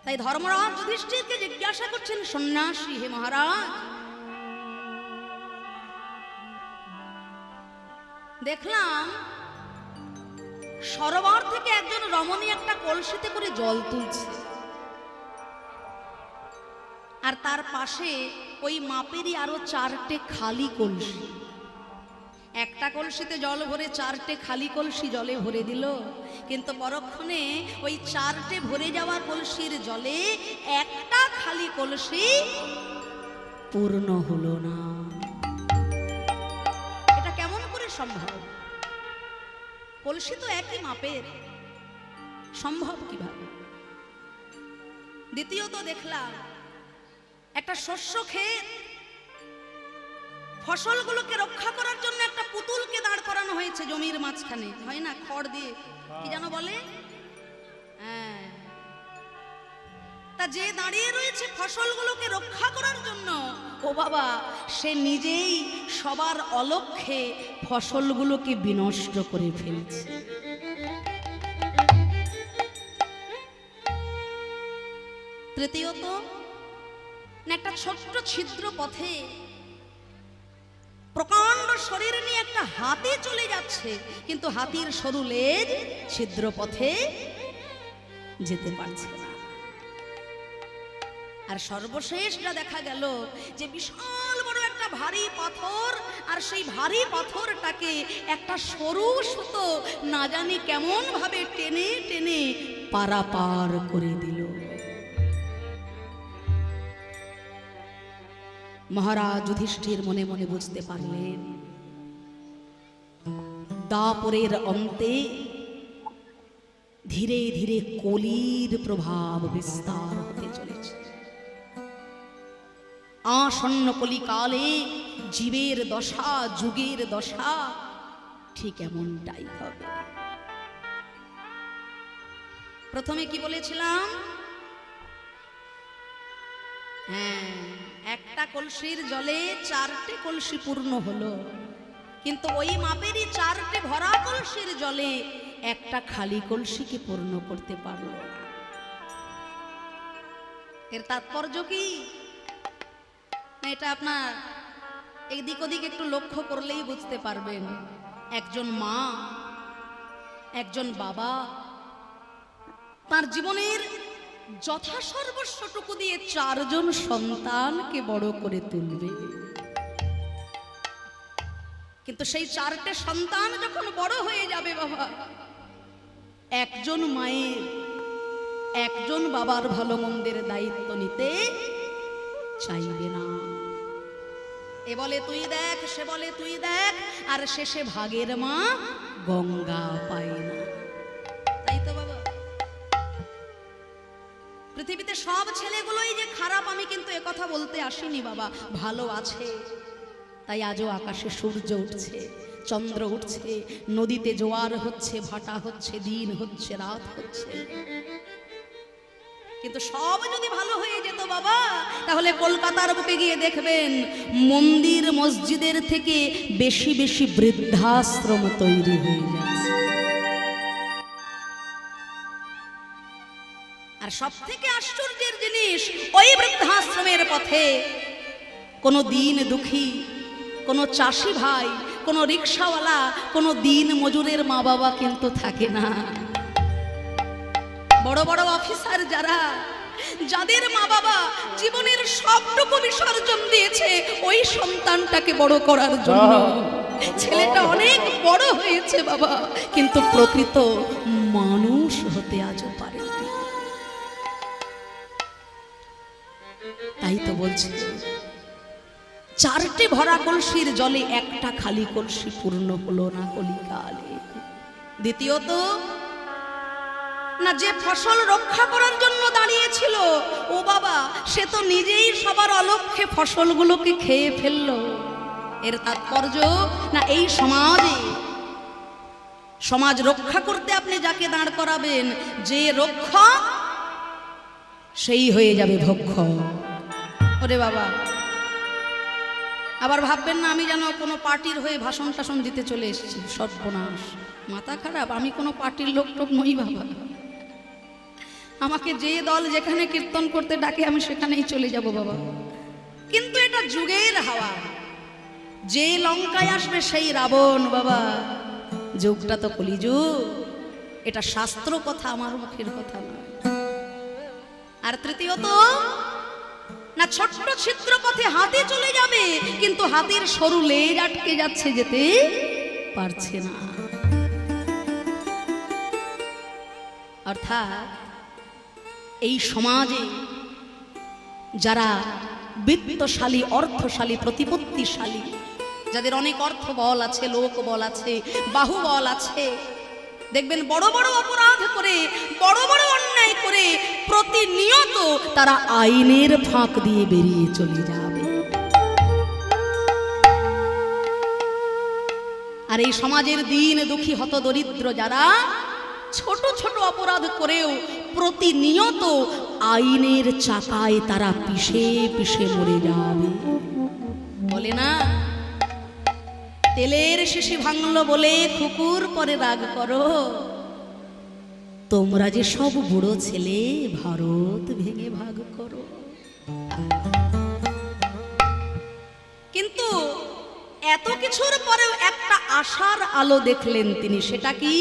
তাই ধর্মরাজ যুধিষ্ঠিরকে জিজ্ঞাসা করছেন, সন্ন্যাসী হে মহারাজ, দেখলাম সরোবর থেকে একজন রমণী একটা কলসিতে করে জল তুলছে, আর তার পাশে ওই মাপেরই আরো 4টে খালি কলসি। একটা কলসিতে জল ভরে 4টে খালি কলসি জলে ভরে দিল, কিন্তু পরক্ষণে ওই 4টে ভরে যাওয়া কলসির জলে একটা খালি কলসি পূর্ণ হলো না। এটা কেমন করে সম্ভব? কলসি তো একই মাপের, সম্ভব কিভাবে? দ্বিতীয়ত দেখলাম একটা শস্য ক্ষেত, ফসলগুলোকে রক্ষা করার জন্য একটা পুতুলকে দাঁড় করানো হয়েছে জমির মাঝখানে, হয় না, খড় দিয়ে, কি যেন বলে, হ্যাঁ। তা যে দাঁড়িয়ে রয়েছে ফসলগুলোকে রক্ষা করার জন্য, ও বাবা, সে নিজেই সবার অলক্ষ্যে ফসলগুলোকে বিনষ্ট করে ফেলছে। তৃতীয়ত, একটা ছোট্ট ছিদ্র পথে প্রকাণ্ড শরীর নিয়ে একটা হাতি চলে যাচ্ছে, কিন্তু হাতির সরু লেজ ছিদ্র পথে যেতে পারছে না। আর সর্বশেষ যা দেখা গেল যে বিশাল বড় একটা ভারী পাথর, আর সেই ভারী পাথরটাকে একটা সরু সুতো না জানি কেমন ভাবে টেনে টেনে পারাপার করে দিল। মহারাজ যুধিষ্ঠির মনে মনে বুঝতে পারলেন, দাপরের অন্তে ধীরে ধীরে কলির প্রভাব বিস্তার হতে চলেছে। আসন্ন কলিকালে জীবের দশা, যুগের দশা ঠিক এমনটাই হবে। প্রথমে কি বলেছিলাম? হ্যাঁ, একটা কলসির জলে 4টে কলসি পূর্ণ হলো, কিন্তু ওই মাপেরই 4টে ভরা কলসির জলে একটা খালি কলসিকে পূর্ণ করতে পারল না। এর তাৎপর্য কি? এটা আপনার এদিক ওদিক একটু লক্ষ্য করলেই বুঝতে পারবেন। একজন মা, একজন বাবা তার জীবনের যথাসর্বস্বটুকু দিয়ে 4 জন সন্তানকে বড় করে তুলবে, কিন্তু সেই 4টে সন্তান যখন বড় হয়ে যাবে বাবা, একজন মায়ের, একজন বাবার ভালো মন্দের দায়িত্ব নিতে চাইবে না। এ বলে তুই দেখ, সে বলে তুই দেখ, আর শেষে ভাগের মা গঙ্গা পায় না। তাই তো বাবা, পৃথিবীতে সব ছেলেগুলোই যে খারাপ আমি কিন্তু একথা বলতে আসিনি বাবা, ভালো আছে। তাই আজও আকাশে সূর্য উঠছে, চন্দ্র উঠছে, নদীতে জোয়ার হচ্ছে, ভাটা হচ্ছে, দিন হচ্ছে, রাত হচ্ছে। কিন্তু সব যদি ভালো হয়ে যেত বাবা, তাহলে কলকাতার বুকে গিয়ে দেখবেন মন্দির মসজিদের থেকে বেশি বেশি বৃদ্ধাশ্রম তৈরি হয়ে যাচ্ছে। আর সব থেকে আশ্চর্যের জিনিস, ওই বৃদ্ধাশ্রমের পথে কোনো দিন দুঃখী, কোনো চাষি ভাই, কোনো রিক্সাওয়ালা, কোনো দিন মজুরের মা বাবা কিন্তু থাকে না। বড় বড় অফিসার যারা, যাদের মা বাবা জীবনের সবটুকু বিসর্জন দিয়েছে ওই সন্তানটাকে বড় করার জন্য, ছেলেটা অনেক বড় হয়েছে বাবা, কিন্তু প্রকৃত মানুষ হতে আজও পারে। তাই তো বলছি, 4টে ভরা কলসির জলে একটা খালি কলসি পূর্ণ হলো না কলিকালে। দ্বিতীয়ত, না যে ফসল রক্ষা করার জন্য দাঁড়িয়েছিল, ও বাবা, সে তো নিজেই সবার অলক্ষ্যে ফসলগুলোকে খেয়ে ফেললো। এর তাৎপর্য, না এই সমাজে, সমাজ রক্ষা করতে আপনি যাকে দাঁড় করাবেন, যে রক্ষা সেই হয়ে যাবে ভক্ষ। ওরে বাবা, আবার ভাববেন না আমি যেন কোনো পার্টির হয়ে ভাষণ টাষণ দিতে চলে এসেছি। সর্বনাশ, মাথা খারাপ, আমি কোনো পার্টির লোক টোক নই বাবা। আমাকে যে দল যেখানে কীর্তন করতে ডাকে আমি সেখানেই চলে যাব বাবা। কিন্তু এটা যুগের হাওয়া, যে লঙ্কায় আসবে সেই রাবণ বাবা। যুগটা তো কলিযুগ, এটা শাস্ত্র কথা, আমার মুখের কথা নয়। আর তৃতীয়ত, না ছোট্ট ছিদ্র পথে হাতি চলে যাবে, কিন্তু হাতির সরু লেজ আটকে যাচ্ছে, যেতে পারছে না। অর্থাৎ এই সমাজে যারা বিত্তশালী, অর্থশালী, প্রতিপত্তিশালী, যাদের অনেক অর্থ বল আছে, লোক বল আছে, বাহু বল আছে, দেখবেন বড় বড় অপরাধ করে, বড় বড় অন্যায় করে প্রতিনিয়ত তারা আইনের ফাঁক দিয়ে বেরিয়ে চলে যাবে। আর এই সমাজের দিন দুঃখী হত দরিদ্র যারা ছোট ছোট অপরাধ করেও প্রতিনিয়ত আইনের চাকায় তারা পিষে পিষে মরে যাবে। বলে না, তেলের শিশি ভাঙলো বলে কুকুর পরে রাগ করো, তোমরা যে সব বুড়ো ছেলে ভারত ভেঙে ভাগ করো। কিন্তু এত কিছুর পরেও একটা আশার আলো দেখলেন তিনি। সেটা কি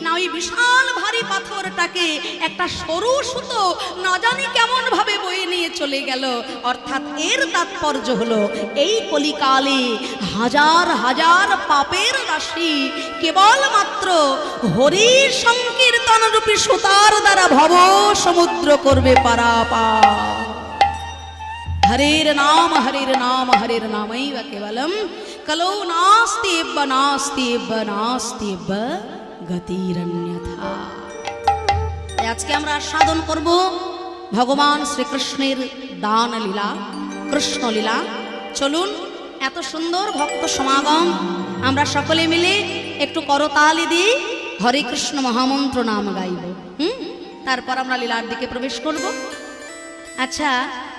না, ওই বিশাল ভারী পাথরটাকে একটা সরু সুতো না জানি কেমন ভাবে বয়ে নিয়ে চলে গেল। অর্থাৎ এর তাৎপর্য হলো, এই কলিকালে হাজার হাজার পাপের রাশি কেবলমাত্র হরি সংকীর্তন রূপী সুতার দ্বারা ভব সমুদ্র করবে পারাপার। হরের নাম হরের নাম হরের নামৈব কেবলম কলো নাস্তিব নাস্তিব নাস্তিব গতিরন্যথা। আজকে আমরা সাধন করব ভগবান শ্রীকৃষ্ণের দান লীলা, কৃষ্ণ লীলা। চলুন, এত সুন্দর ভক্ত সমাগম, আমরা সকলে মিলে একটু করতালি দিয়ে হরে কৃষ্ণ মহামন্ত্র নাম গাইব। তারপর আমরা লীলার দিকে প্রবেশ করব। আচ্ছা,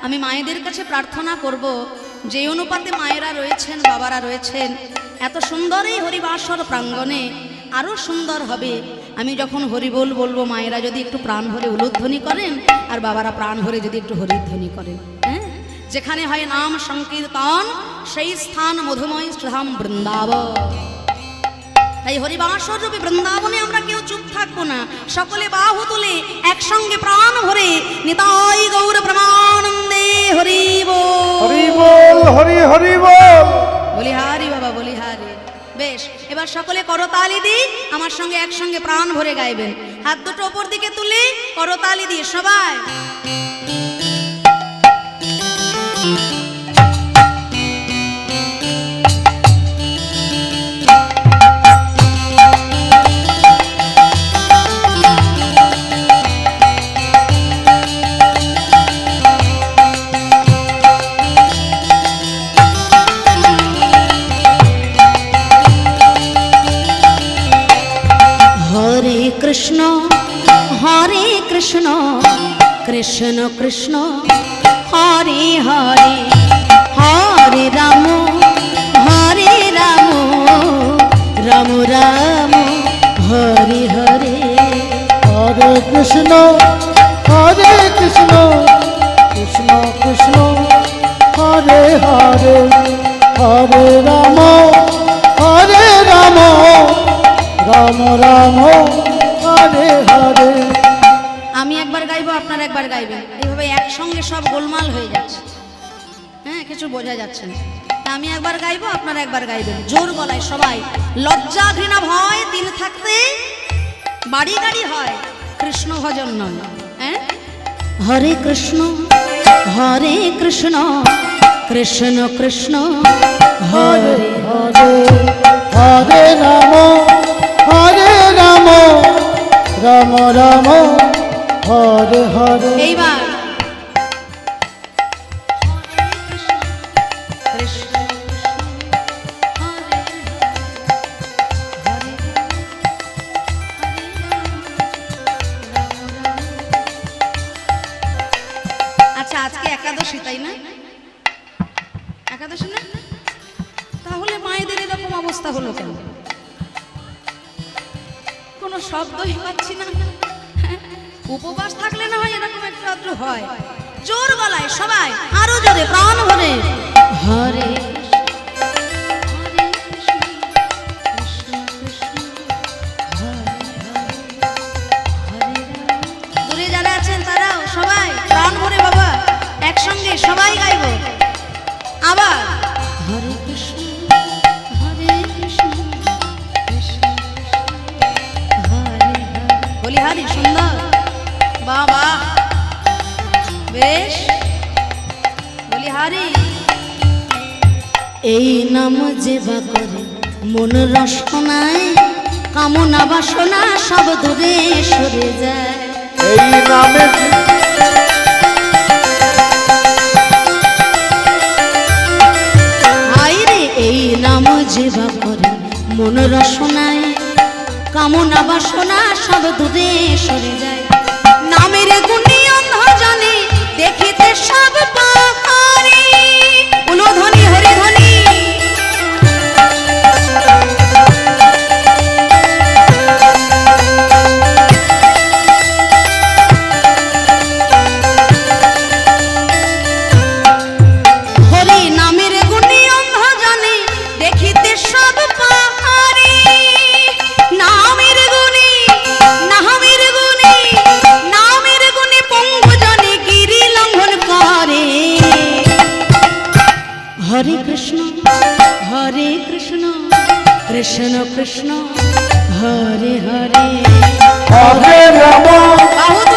আমি মায়েদের কাছে প্রার্থনা করব, যে অনুপাতে মায়েরা রয়েছেন, বাবারা রয়েছেন, এত সুন্দর এই হরিবাসর প্রাঙ্গণে আরও সুন্দর হবে আমি যখন হরিবোল বলবো, মায়েরা যদি একটু প্রাণ ভরে উলুধ্বনি করেন আর বাবারা প্রাণ ভরে যদি একটু হরিধ্বনি করেন। হ্যাঁ, যেখানে হয় নাম সংকীর্তন সেই স্থান মধুময় ধাম বৃন্দাবন। তাই হরিবাসর রূপে বৃন্দাবনে আমরা কেউ চুপ থাকবো না, সকলে বাহু তুলে একসঙ্গে প্রাণ ভরে নিতাই গৌর প্রেমানন্দে হরি বল, হরি বল, হরি হরি বল, বলিহারি বাবা বলিহারি। বেশ, এবার সকলে করতালি দিয়ে আমার সঙ্গে একসঙ্গে প্রাণ ভরে গাইবেন। হাত দুটো ওপর দিকে তুলে করতালি দিয়ে সবাই। কৃষ্ণ হরে কৃষ্ণ কৃষ্ণ কৃষ্ণ হরে হরে, হরে রাম হরে রাম, রাম রাম হরে হরে। হরে কৃষ্ণ কৃষ্ণ কৃষ্ণ হরে হরে, হরে রাম রাম, রাম রাম হরে হরে। আমি একবার গাইবো, আপনারা একবার গাইবেন, এইভাবে একসঙ্গে সব গোলমাল হয়ে যাচ্ছে। হ্যাঁ, কিছু বোঝা যাচ্ছে না। আমি একবার গাইবো, আপনারা একবার গাইবেন জোর গলায় সবাই। লজ্জা ঘৃণা ভয় দিন থাকতে বাড়ি গাড়ি হয়, কৃষ্ণ ভজন নয়। হ্যাঁ, হরে কৃষ্ণ কৃষ্ণ কৃষ্ণ হরে হরে, হরে রাম রাম, রাম রাম হরে হরে। এইবার আচ্ছা, আজকে একাদশী তাই না? একাদশী না? তাহলে মায়েদের এরকম অবস্থা হলো কেন? কোনো শব্দই পাচ্ছি না। উপবাস থাকলে না হয় এরকম একটু আধটু হয়। জোর গলায় সবাই আরো জোরে প্রাণ ভরে হরে দূরে যারা আছেন তারাও সবাই প্রাণ ভরে বাবা একসঙ্গে সবাই গাইব। আবার হরে কৃষ্ণ হরে কৃষ্ণ কৃষ্ণ কৃষ্ণ হরে হরে। বলি হরি সুন্দর বাবা বেশ বলি হরি। এই নাম যে বা করে মন রসনায় কামনা বাসনা সব দূরে সরে যায়। এই নামে হায়রে এই নাম যে বা করে মন রসনায় কামনা বাসনা সব দূরে সরে যায়। নামের গুণী অন্ধ জানে দেখিতে সব পারে। বলো ধ্বনি হরি ধ্বনি। হরি নামের গুণী অন্ধ জানে দেখিতে সব পারে। নামের গুণী নামের গুণী নামের গুণী পঙ্গু জনে গিরি লঙ্ঘন করে। হরে কৃষ্ণ কৃষ্ণ কৃষ্ণ হরে হরে হরে রাম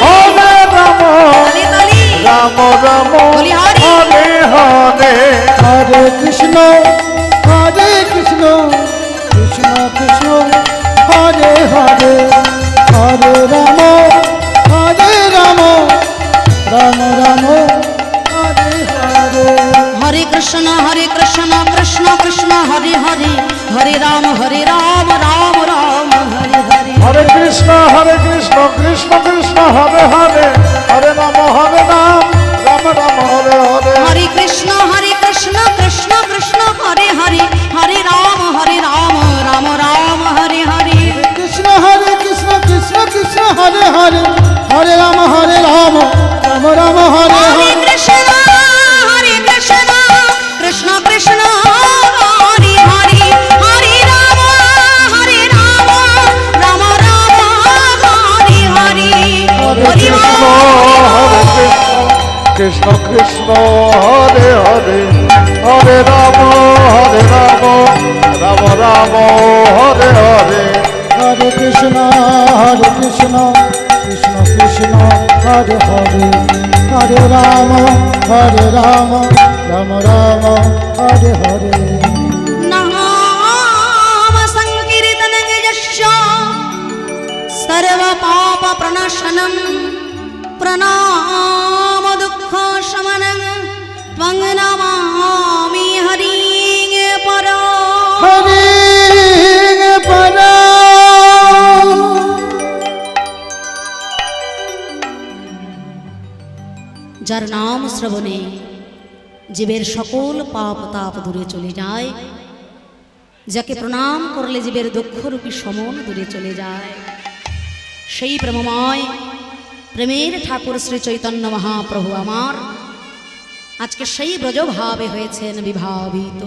হরে রাম তালি তালি রাম রাম বলি হরি। হরে হরে হরে কৃষ্ণ কৃষ্ণ কৃষ্ণ হরে হরে হরে রাম রাম রাম হরে হরে। হরে কৃষ্ণ কৃষ্ণ কৃষ্ণ হরে হরে হরে রাম রাম রাম হরে হরে। হরে কৃষ্ণ কৃষ্ণ কৃষ্ণ হরে হরে হরে রাম রাম রাম হরে হরে। হরে কৃষ্ণ কৃষ্ণ কৃষ্ণ হরে হরে হরে রাম রাম রাম হরে হরে। কৃষ্ণ কৃষ্ণ হরে হরে হরে রাম রাম রাম হরে হরে হরে। কৃষ্ণ কৃষ্ণ কৃষ্ণ হরে হরে হরে রাম রাম রাম হরে হরে। হরে হরি কৃষ্ণ বল। কৃষ্ণ কৃষ্ণ হরে হরে হরে রাম রাম রাম হরে হরে। হরে কৃষ্ণ কৃষ্ণ কৃষ্ণ হরে হরে হরে রাম রাম রাম হরে হরে। নাম সংকীর্তন যস্য সর্ব পাপ প্রণাশনম প্রণাম দুঃখ শমনম ত্বং নমামি হরিং পরম। হরে পরা যার নাম শ্রবণে জীবের সকল পাপ তাপ দূরে চলে যায়, যাকে প্রণাম করলে জীবের দুঃখরূপী সমন দূরে চলে যায়, সেই প্রেমময় প্রেমের ঠাকুর শ্রী চৈতন্য মহাপ্রভু আমার আজকে সেই ব্রজভাবে হয়েছেন বিভাবিত।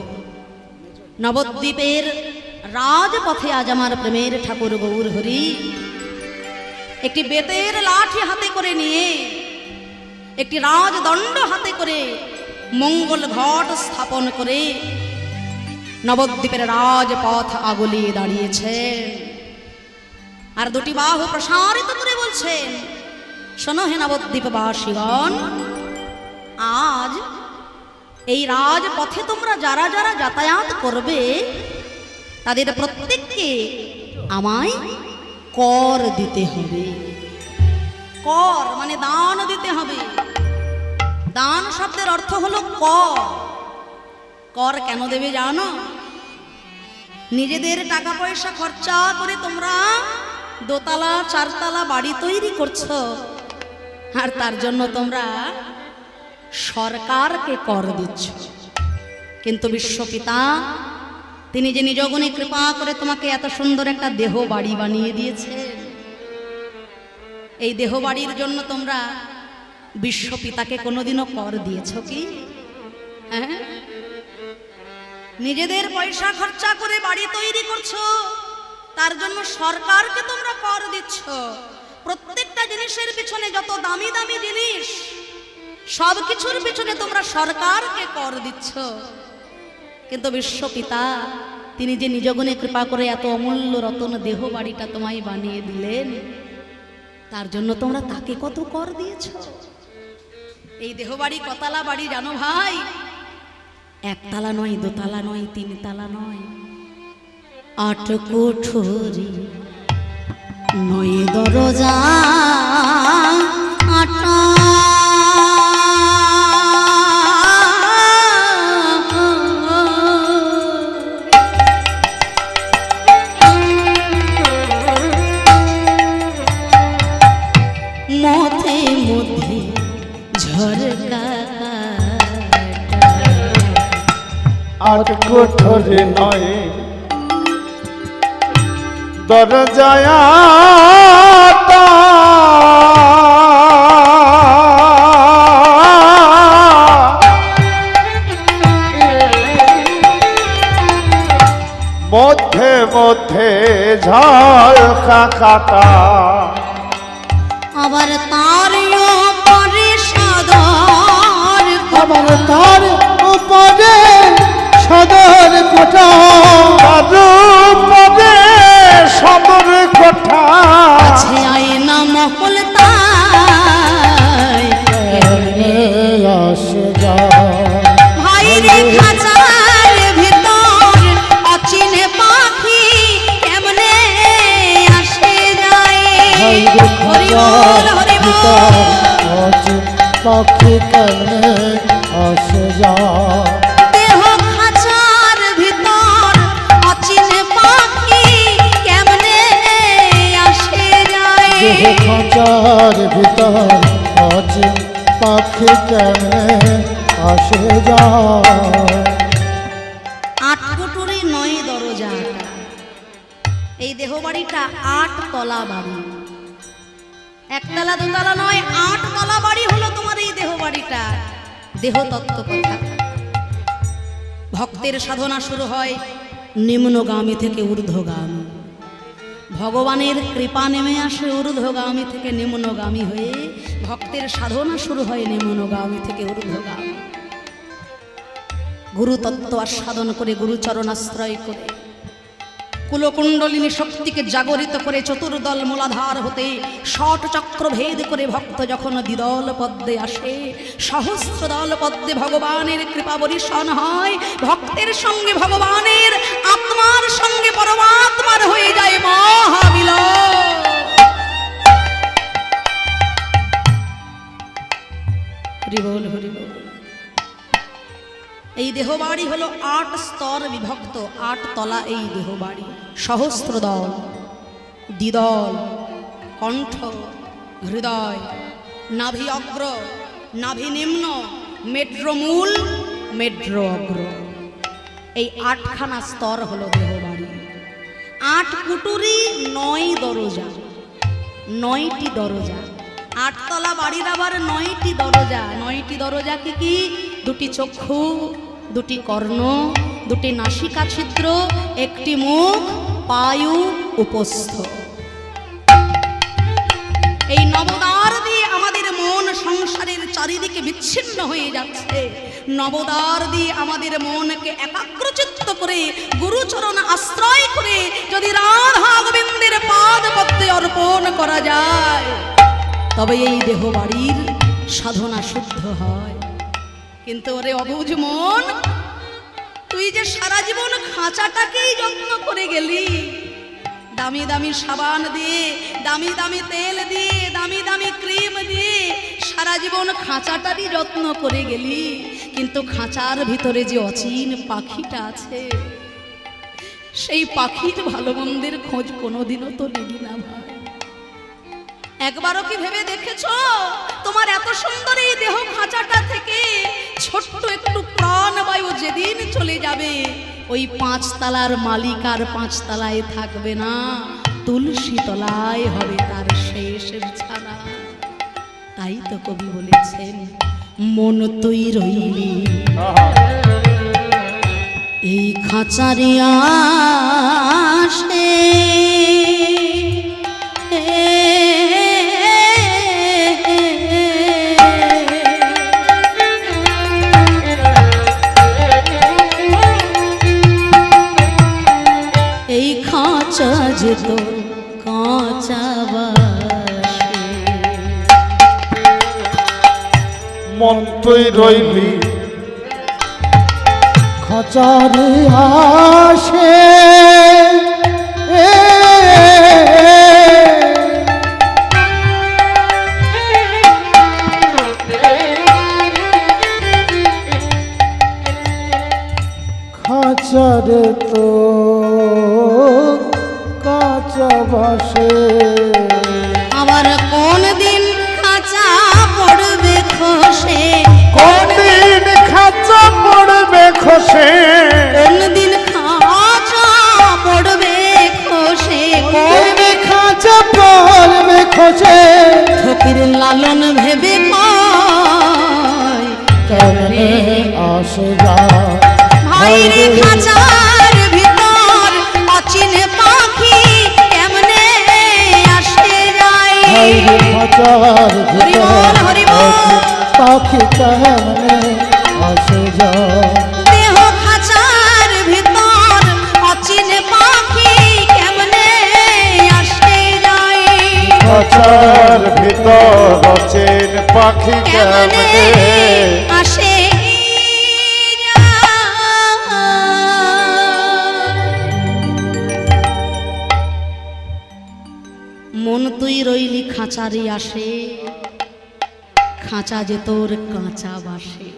নবদ্বীপের রাজপথে আজ আমার প্রেমের ঠাকুর গৌর হরি একটি বেতের লাঠি হাতে করে নিয়ে, একটি রাজদণ্ড হাতে করে, মঙ্গল ঘট স্থাপন করে নবদ্বীপের রাজপথ আগলিয়ে দাঁড়িয়েছেন আর দুটি বাহু প্রসারিত করে বলছেন, শোনো হে নবদ্বীপবাসীগণ, আজ এই রাজপথে তোমরা যারা যারা যাতায়াত করবে তাদের প্রত্যেককে আমায় কর দিতে হবে। কর মানে দান দিতে হবে। দান শব্দের অর্থ হলো কর। কর কেন দেবে জানো? নিজেদের টাকা পয়সা খরচা করে তোমরা দোতলা চারতলা বাড়ি তৈরি করছো, আর তার জন্য তোমরা সরকারকে কর দিচ্ছ। কিন্তু বিশ্বপিতা তিনি যে নিজ গুণে কৃপা করে তোমাকে এত সুন্দর একটা দেহ বাড়ি বানিয়ে দিয়েছে, এই দেহ বাড়ির জন্য তোমরা বিশ্বপিতাকে কোনোদিনও কর দিয়েছ কি? হ্যাঁ, নিজেদের পয়সা খরচা করে বাড়ি তৈরি করছো, তার জন্য সরকারকে তোমরা কর দিচ্ছ। প্রত্যেকটা জিনিসের পিছনে, যত দামি দামি জিনিস, সব কিছুর পিছনে তোমরা সরকারকে কর দিচ্ছ। কিন্তু বিশ্বপিতা তিনি যে নিজ গুণে কৃপা করে এত অমূল্য রতন দেহ বাড়িটা তোমায় বানিয়ে দিলেন, তার জন্য তোমরা তাকে কত কর দিয়েছ। এই দেহ বাড়ি কতলা বাড়ি জানো ভাই? একতলা নয়, দোতলা নয়, তিনতলা নয়, 8 কোঠরি, 9 দরজা, 8 মধ্যে মধ্যে ঝরকা 8 কোঠরি 9 দরজায় মধ্যে মধ্যে ঝলকা কাটা, আবার তার উপরে সদর, আবার তার উপরে সদর কোঠা, তার উপরে সদর কোঠা, আছে আয়না মহল তাই আসে যায় ভাইরে খাঁচার ভিতর অচিনে পাখি কেমনে আসে যায়। ভাইরে হরি খাঁচার বল, হরি ভিতর বল। অচিন পাখি কেমনে আসে যায়। দেহ খাঁচার ভিতর অচিনে পাখি কেমনে আসে যায়। দেহ খাঁচার ভিতর অচিন পাখি কেমনে আসে যায়। 8 কোঠরি 9 দরজা। এই দেহ বাড়িটা 8 তলা বাড়ি, একতলা দোতলা নয়, 8 তলা বাড়ি হলো তোমার এই দেহ বাড়িটা। দেহ তত্ত্ব কথা। ভক্তের সাধনা শুরু হয় নিম্নগামী থেকে ঊর্ধ্বগামী। ভগবানের কৃপা নেমে আসে ঊর্ধ্বগামী থেকে নিম্নগামী হয়ে, ভক্তের সাধনা শুরু হয় নিম্নগামী থেকে ঊর্ধ্বগামী। গুরুতত্ত্ব আস্বাদন করে, গুরুচরণ আশ্রয় করে, কুলকুণ্ডলিনী শক্তিকে জাগরিত করে, চতুর্দল মূলাধার হতে ষট চক্র ভেদ করে ভক্ত যখন দ্বিদল পদ্মে আসে, সহস্র দল পদ্মে ভগবানের কৃপা বরিশন হয়। ভক্তের সঙ্গে ভগবানের, আত্মার সঙ্গে পরমাত্মার হয়ে যায় মহামিলন। হরি বল, হরি বল। এই দেহবাড়ি হলো 8 স্তর বিভক্ত, 8 তলা এই দেহবাড়ি। সহস্র দল, দ্বিদল, কণ্ঠ, হৃদয়, নাভি অগ্র, নাভি নিম্ন, মেড্রমূল, মেড্র অগ্র, এই 8খানা স্তর হলো দেহবাড়ি। 8 কুটুরি 9 দরজা, 9টি দরজা। 8 তলা বাড়ির আবার 9টি দরজা। 9টি দরজা কি কি? 2টি চক্ষু, 2টি কর্ণ, 2টি নাসিকা ছিদ্র, 1টি মুখ, পায়ু, উপস্থ। এই নবদ্বার দিয়ে আমাদের মন সংসারের চারিদিকে বিচ্ছিন্ন হয়ে যাচ্ছে। নবদ্বার দিয়ে আমাদের মনকে একাগ্রচিত্ত করে, গুরুচরণ আশ্রয় করে যদি রাধা গোবিন্দের পাদ পদ্মে অর্পণ করা যায়, তবে এই দেহ বাড়ির সাধনা শুদ্ধ হয়। কিন্তু ওরে অবুঝ মন, তুই যে সারা জীবন খাঁচাটাকেই যত্ন করে গেলি, দামি দামি সাবান দিয়ে, দামি দামি তেল দিয়ে, দামি দামি ক্রিম দিয়ে সারা জীবন খাঁচাটারই যত্ন করে গেলি, কিন্তু খাঁচার ভিতরে যে অচিন পাখিটা আছে, সেই পাখির ভালো মন্দের খোঁজ কোনোদিনও তো নিবি না ভাই। একবারও কি ভেবে দেখেছো তোমার এত সুন্দর এই দেহ খাঁচাটা থেকে ছোট্ট একটু প্রাণবায়ু যেদিন চলে যাবে, ওই 5 তলার মালিক আর 5 তলায় থাকবে না, তুলসী তলায় হবে তার শেষ বিছানা। তাই তো কবি বলেছেন, মন তুই রইলি এই খাঁচারে আসে, এই খাঁচা যেত কাঁচা বাসে। মন তুই রইলি খাঁচারে আসে, খাঁচারে তো কাঁচা বাসে। আবার কোন দিন খাঁচা পড়বে খসে, কোন দিন খাঁচা পড়বে খসে, কোন দিন খাঁচা পড়বে খসে, পড়বে খাঁচা পড়বে খসে, ফকির লালন ভেবে কয়, কেমনে আসে যায় ভাই রে খাঁচার ভিতর অচিন পাখি কেমনে আসে যায়। হাইরে খাঁচার হরি বল, হরি বল। পাখি কেমনে আসে যায়। দেহ খাঁচার ভিতর অচিন পাখি কেমনে আসে যায়। খাঁচার ভিতর অচেন পাখি কেমনে কেমনে আসে যায়। মন তুই রইলি খাঁচারি আসে, খাঁচা যে তোর কাঁচা বাসে।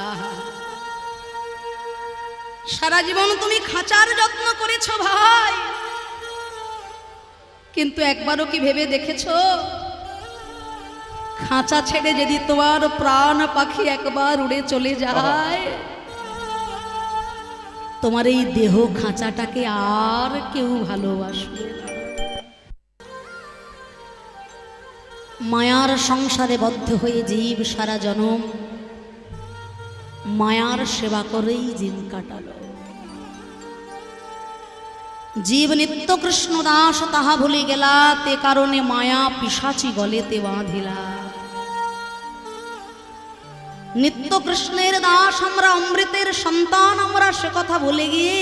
আহা, সারা জীবন তুমি খাঁচার যত্ন করেছো ভাই, কিন্তু একবারও কি ভেবে দেখেছো খাঁচা ছেড়ে যদি তোমার প্রাণ পাখি একবার উড়ে চলে যায়, তোমার এই দেহ খাঁচাটাকে আর কেউ ভালোবাসবে না। মায়ার সংসারে বদ্ধ হয়ে জীব সারা জনম মায়ার সেবা করেই দিন কাটালো। জীব নিত্য কৃষ্ণ দাস তাহা ভুলে গেলা, তে কারণে মায়া পিশাচি গলেতে বাঁধিলা। নিত্য কৃষ্ণের দাস আমরা, অমৃতের সন্তান আমরা, সে কথা ভুলে গিয়ে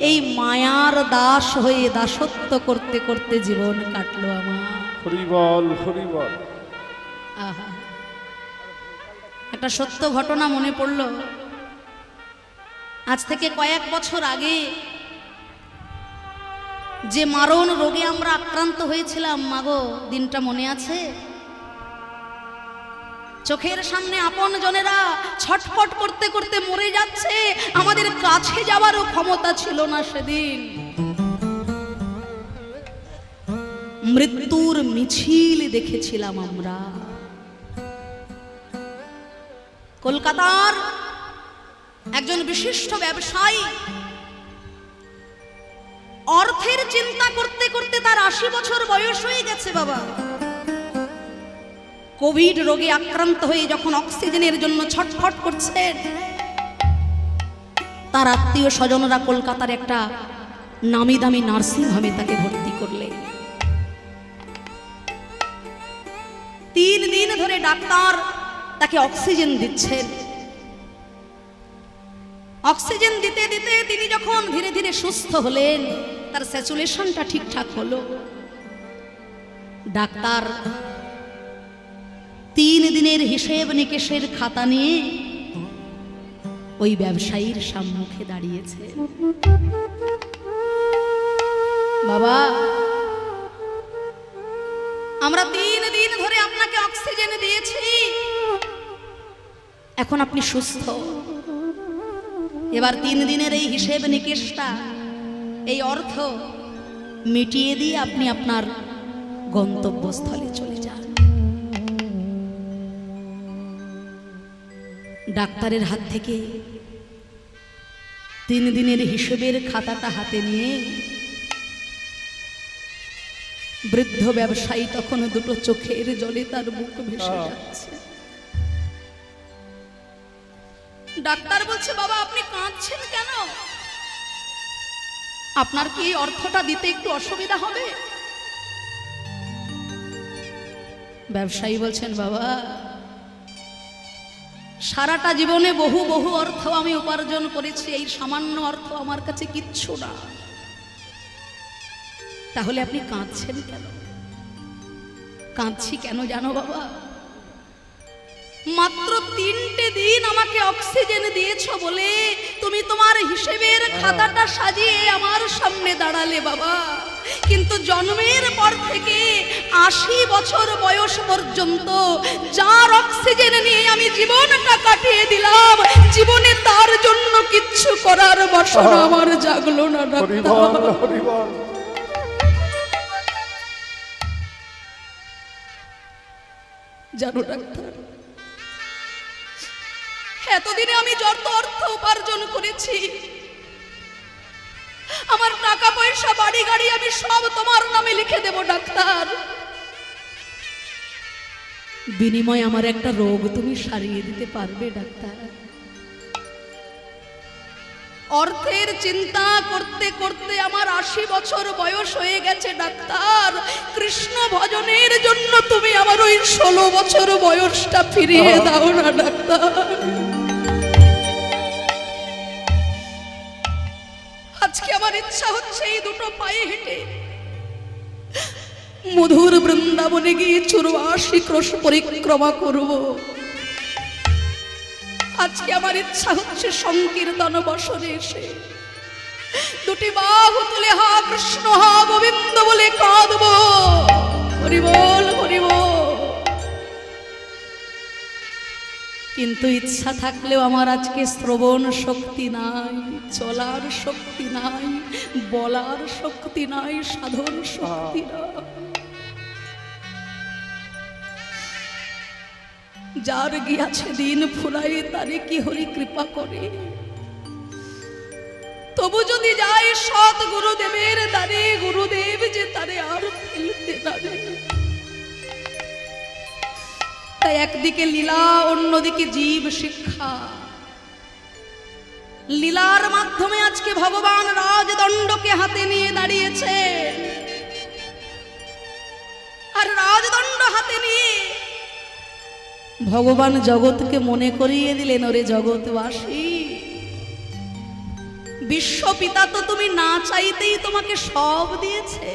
এই মায়ার দাস হয়ে দাসত্ব করতে করতে জীবন কাটলো আমার। হরি বল, হরি বল। আহা, একটা সত্য ঘটনা মনে পড়ল। আজ থেকে কয়েক বছর আগে যে মারণ রোগে আমরা আক্রান্ত হয়েছিলাম, মাগো দিনটা মনে আছে? চোখের সামনে আপন জনেরা ছটফট করতে করতে মরে যাচ্ছে, আমাদের কাছে যাওয়ারও ক্ষমতা ছিল না সেদিন। মৃত্যুর মিছিল দেখেছিলাম আমরা। কলকাতার একজন বিশিষ্ট ব্যবসায়ী অর্থের চিন্তা করতে করতে তার ৮০ বছর বয়স হয়ে গেছে বাবা। কোভিড রোগে আক্রান্ত হয়ে যখন অক্সিজেনের জন্য ছটফট করছেন, তার আত্মীয় স্বজনরা কলকাতার একটা নামি দামি নার্সিং হোমে তাকে ভর্তি করলেন। ৩ দিন ধরে ডাক্তার তাকে অক্সিজেন দিচ্ছেন। অক্সিজেন দিতে দিতে তিনি যখন ধীরে ধীরে সুস্থ হলেন, তার স্যাচুরেশনটা ঠিকঠাক হলো, ডাক্তার 3 দিনের হিসেব নিকেশের খাতা নিয়ে ওই ব্যবসায়ীর সম্মুখে দাঁড়িয়েছে। বাবা, আমরা 3 দিন ধরে আপনাকে অক্সিজেন দিয়েছি, এখন আপনি সুস্থ। এবার 3 দিনের এই হিসেব নিকেশটা, এই অর্থ মিটিয়ে দিয়ে আপনি আপনার গন্তব্যস্থলে চলে যান। ডাক্তারের হাত থেকে 3 দিনের হিসেবের খাতাটা হাতে নিয়ে বৃদ্ধ ব্যবসায়ী তখন দুটো চোখের জলে তার বুক ভেসে যাচ্ছে। ডাক্তার বলছে, বাবা আপনি কাঁদছেন কেন? আপনার কি এই অর্থটা দিতে একটু অসুবিধা হবে? ব্যবসায়ী বলছেন, বাবা সারাটা জীবনে বহু বহু অর্থ আমি উপার্জন করেছি, এই সামান্য অর্থ আমার কাছে কিচ্ছু না। তাহলে আপনি কাঁদছেন কেন? কাঁদছি কেন জানো বাবা? মাত্র 3টে দিন আমাকে অক্সিজেন দিয়েছো বলে তুমি তোমার হিসেবের খাতাটা সাজিয়ে আমার সামনে দাঁড়ালে বাবা, কিন্তু জন্মের পর থেকে 80 বছর বয়স পর্যন্ত যার অক্সিজেন নিয়ে আমি জীবনটা কাটিয়ে দিলাম, জীবনে তার জন্য কিচ্ছু করার বাসনা আমার জাগলো না ডাক্তার। জানো ডাক্তার, এতদিনে আমি যত অর্থ উপার্জন করেছি, আমার টাকা পয়সা বাড়ি গাড়ি আমি সব তোমার নামে লিখে দেব ডাক্তার, বিনিময়ে আমার একটা রোগ তুমি সারিয়ে দিতে পারবে ডাক্তার? অর্থের চিন্তা করতে করতে আমার 80 বছর বয়স হয়ে গেছে ডাক্তার, কৃষ্ণ ভজনের জন্য তুমি আমার ওই 16 বছর বয়সটা ফিরিয়ে দাও না ডাক্তার। আজকে আমার ইচ্ছা হচ্ছে এই দুটো পায়ে হেঁটে মধুর বৃন্দাবনে গিয়ে 84 ক্রোশ পরিক্রমা করব। আজকে আমার ইচ্ছা হচ্ছে সংকীর্তন বসনে এসে দুটি বাহু তুলে হা কৃষ্ণ হা গোবিন্দ বলে কাঁদব, হরি বল হরি বল। কিন্তু ইচ্ছা থাকলেও আমার আজকে শ্রবণ শক্তি নাই, চলার শক্তি নাই, বলার শক্তি নাই, সাধন শক্তি নাই। যার গিয়াছে দিন ফুরাই তারে কি হরি কৃপা করে, তবু যদি যায় সৎ গুরুদেবের দ্বারে, গুরুদেব যে তারে আর ফেলতে পারে। তাই একদিকে লীলা, অন্যদিকে জীব শিক্ষা। লীলার মাধ্যমে আজকে ভগবান রাজদণ্ডকে হাতে নিয়ে দাঁড়িয়েছে, আর রাজদণ্ড হাতে নিয়ে ভগবান জগৎকে মনে করিয়ে দিলেন, ওরে জগৎবাসী, বিশ্বপিতা তো তুমি না চাইতেই তোমাকে সব দিয়েছে।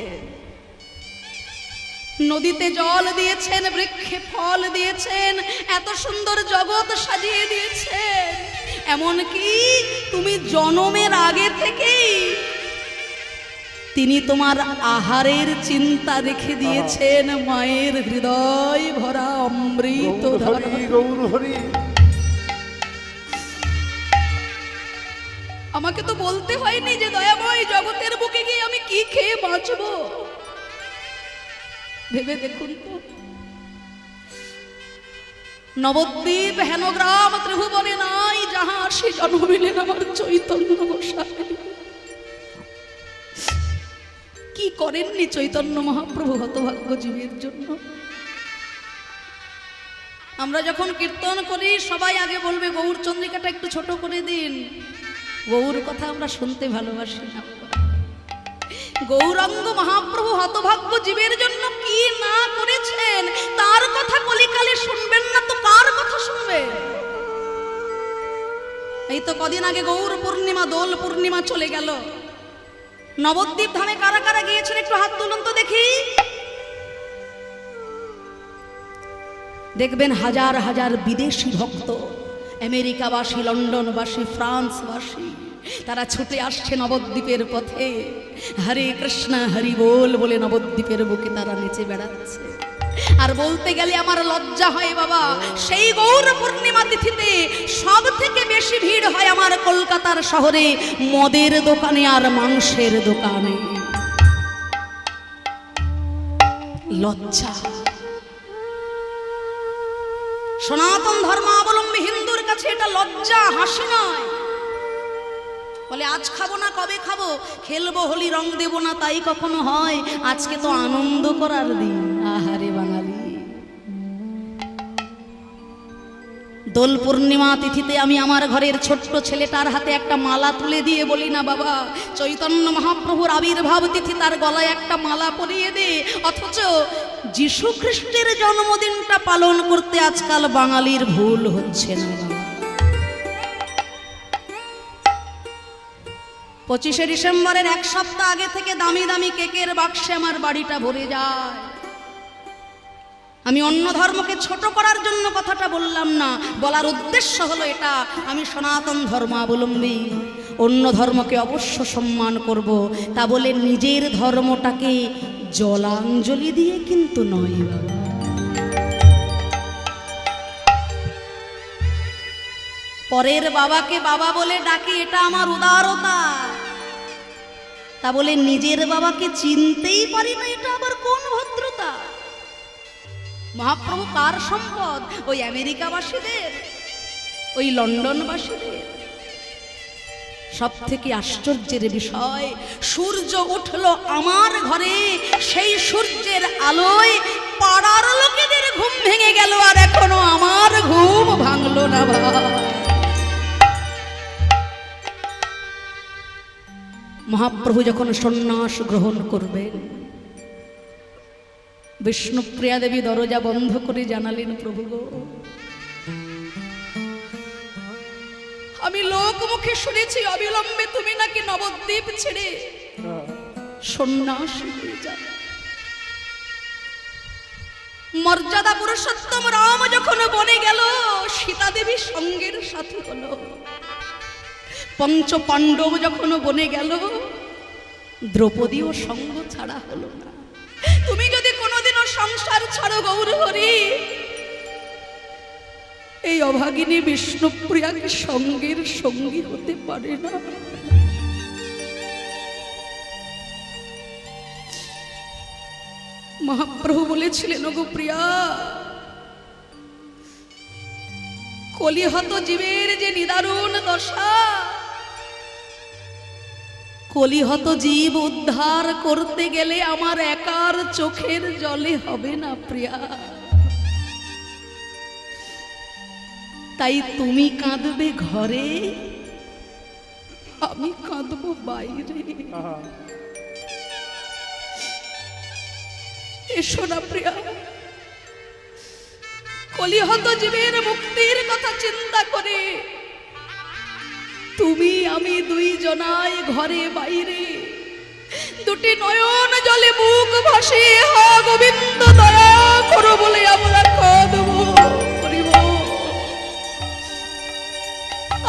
নদীতে জল দিয়েছেন, বৃক্ষে ফল দিয়েছেন, এত সুন্দর জগৎ সাজিয়ে দিয়েছেন, এমনকি তুমি জন্মের আগে থেকেই তিনি তোমার আহারের চিন্তা রেখে দিয়েছেন, মায়ের হৃদয় ভরা অমৃত ধারা। আমাকে তো বলতে হয়নি যে দয়াময় জগতের বুকে গিয়ে আমি কি খেয়ে বাঁচবো। ভেবে দেখুন তো, নবদ্বীপ হেনগ্রাম ত্রিভুবনে নাই যাহা সে জন্মিলেন আমার চৈতন্য গোসাই। কি করেননি চৈতন্য মহাপ্রভু হতভাগ্য জীবের জন্য? আমরা যখন কীর্তন করি সবাই আগে বলবে গৌর চন্দ্রিকাটা একটু ছোট করে দিন। গৌর কথা আমরা শুনতে ভালোবাসি না। গৌরাঙ্গ মহাপ্রভু হতভাগ্য জীবের জন্য কি না করেছেন তার কথা কলিকালে শুনবেন না তো কার কথা শুনবেন? এই তো কদিন আগে গৌর পূর্ণিমা, দোল পূর্ণিমা চলে গেল। নবদ্বীপ ধামে কারা কারা গিয়েছেন একটু হাত তুলুন তো দেখি। দেখবেন হাজার হাজার বিদেশি ভক্ত, আমেরিকাবাসী, লন্ডনবাসী, ফ্রান্সবাসী, তারা ছুটে আসছে নবদ্বীপের পথে। হরে কৃষ্ণ হরি বল বলে নবদ্বীপের বুকে তারা নেচে বেড়াচ্ছে। আর বলতে গেলে আমার লজ্জা হয় বাবা, সেই গৌর পূর্ণিমা তিথিতে সব থেকে বেশি ভিড় হয় আমার কলকাতার শহরে মদের দোকানে আর মাংসের দোকানে। লজ্জা। সনাতন ধর্মাবলম্বী হিন্দুর কাছে এটা লজ্জা, হাসি নয়। বলে আজ খাবো না কবে খাবো, খেলবো হোলি রং দেবো না তাই কখনো হয়? আজকে তো আনন্দ করার দিন। আহারে বাঙালি, দোল পূর্ণিমা তিথিতে আমি আমার ঘরের ছোট্ট ছেলেটার হাতে একটা মালা তুলে দিয়ে বলি না বাবা, চৈতন্য মহাপ্রভুর আবির্ভাব তিথি, তার গলায় একটা মালা পরিয়ে দে। অথচ যীশু খ্রিস্টের জন্মদিনটা পালন করতে আজকাল বাঙালির ভুল হচ্ছে না। 25শে ডিসেম্বরের এক সপ্তাহ আগে থেকে দামি দামি কেকের বাক্সে আমার বাড়িটা ভরে যায়। আমি অন্য ধর্মকে ছোট করার জন্য কথাটা বললাম না, বলার উদ্দেশ্য হলো এটা, আমি সনাতন ধর্মাবলম্বী, অন্য ধর্মকে অবশ্য সম্মান করব, তা বলে নিজের ধর্মটাকে জলাঞ্জলি দিয়ে কিন্তু নয় বাবা। পরের বাবাকে বাবা বলে ডাকি, এটা আমার উদারতা, তা বলে নিজের বাবাকে চিনতেই পারি না, এটা আবার কোন ভদ্রতা? মহাপ্রভু কার সম্পদ? ওই আমেরিকাবাসীদের, ওই লন্ডনবাসীদের? সব থেকে আশ্চর্যের বিষয়, সূর্য উঠল আমার ঘরে, সেই সূর্যের আলোয় পাড়ার লোকেদের ঘুম ভেঙে গেল, আর এখনো আমার ঘুম ভাঙলো না বাবা। মহাপ্রভু যখন সন্ন্যাস গ্রহণ করবেন, বিষ্ণুপ্রিয়া দেবী দরজা বন্ধ করে জানালেন, প্রভু গো, আমি লোক মুখে শুনেছি অবিলম্বে তুমি নাকি নবদ্বীপ ছেড়ে সন্ন্যাস হয়ে যাবে। মর্যাদা পুরুষোত্তম রাম যখন বনে গেল, সীতা দেবী সঙ্গের সাথী হলো। পঞ্চ পাণ্ডব যখন বনে গেল, দ্রৌপদীও সঙ্গ ছাড়া হলো না। তুমি যদি কোনোদিনও সংসার ছাড়ো গৌর হরি, এই অভাগিনী বিষ্ণুপ্রিয়া কি সঙ্গের সঙ্গী হতে পারে না? মহাপ্রভু বলেছিলেন, ওগো প্রিয়া, কলিহত জীবের যে নিদারুণ দশা, কলিহত জীব উদ্ধার করতে গেলে আমার একার চোখের জলে হবে না প্রিয়া। তাই তুমি কাঁদবে ঘরে, আমি কাঁদবো বাইরে। এসো না প্রিয়া, কলিহত জীবের মুক্তির কথা চিন্তা করে তুমি আমি দুইজনায় ঘরে বাইরে, দুটি নয়ন জলে মুখ ভাসিয়ে হা গোবিন্দ দয়া করো বলে আমরা কাঁদবো করিব।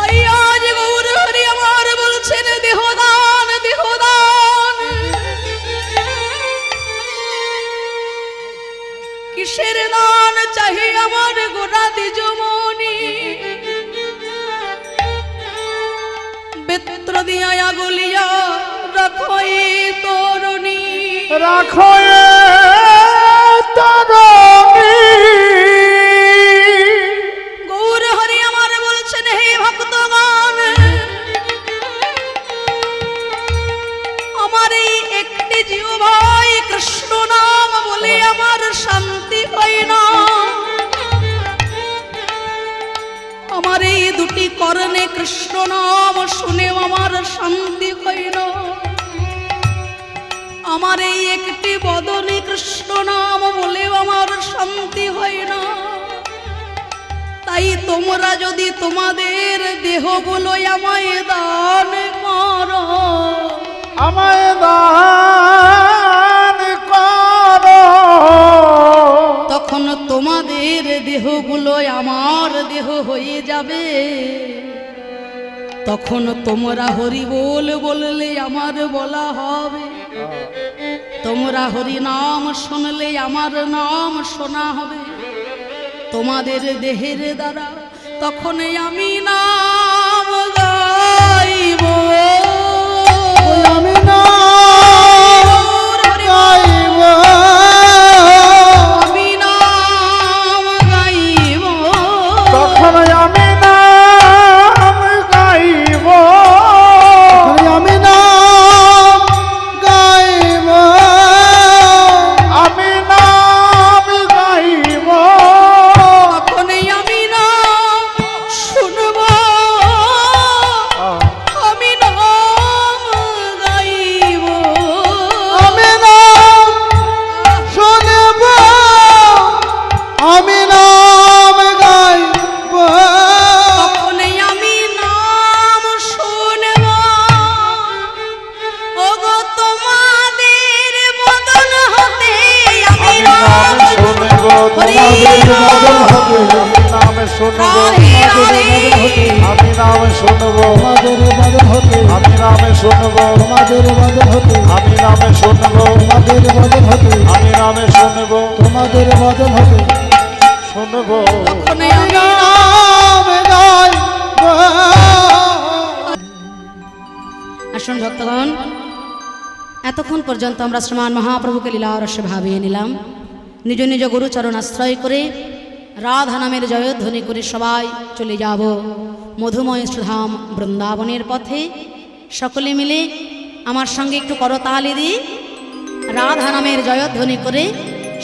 আজ গৌর হরি আমার বলছেন, দেহদান দেহদান, কিসের দান চাহি আমার গোরা দ্বিজমণি, বেত্র দিয়া গলিয়া রাখো তরুণী, রাখো তরুণী। গৌর হরি আমার বলছেন, হে ভক্তগণ, আমার এই একটি জিহ্বাই কৃষ্ণ নাম বলে আমার শান্তি হয় না, আমার এই দুটি কর্ণে কৃষ্ণ নাম শুনেও আমার শান্তি হয় না, আমার এই একটি বদনে কৃষ্ণ নাম বলেও আমার শান্তি হয় না। তাই তোমরা যদি তোমাদের দেহগুলো আমায় দান করো, আমায় দান করো, তখন তোমাদের দেহগুলো আমার দেহ হয়ে যাবে, তখন তোমরা হরি বল বললে আমার বলা হবে, তোমরা হরি নাম শুনলে আমার নাম শোনা হবে তোমাদের দেহের দ্বারা, তখন আমি নাম গাইব, আমি নাম গাইব, আমি নাম গাইব, তখন আমি নাম গাইব, শুনবো রাধে রাধে আমি নাম শুনবো তোমাদের বদন হতে আমি নামে শুনবো তোমাদের বদন হতে আমি নামে শুনবো তোমাদের বদন হতে আমি নামে শুনবো তোমাদের বদন হতে শুনবো কখনোই আমি নাম গাইব। আসুন ভক্তগণ, এতক্ষণ পর্যন্ত আমরা শ্রীমান মহাপ্রভুকে লীলা রসে ভাবিয়ে নিলাম। নিজ নিজ গুরুচরণ আশ্রয় করে রাধা নামের জয়ধ্বনি করে সবাই চলে যাব মধুময় সুধাম বৃন্দাবনের পথে। সকলে মিলে আমার সঙ্গে একটু করতালি দিয়ে রাধা নামের জয়ধ্বনি করে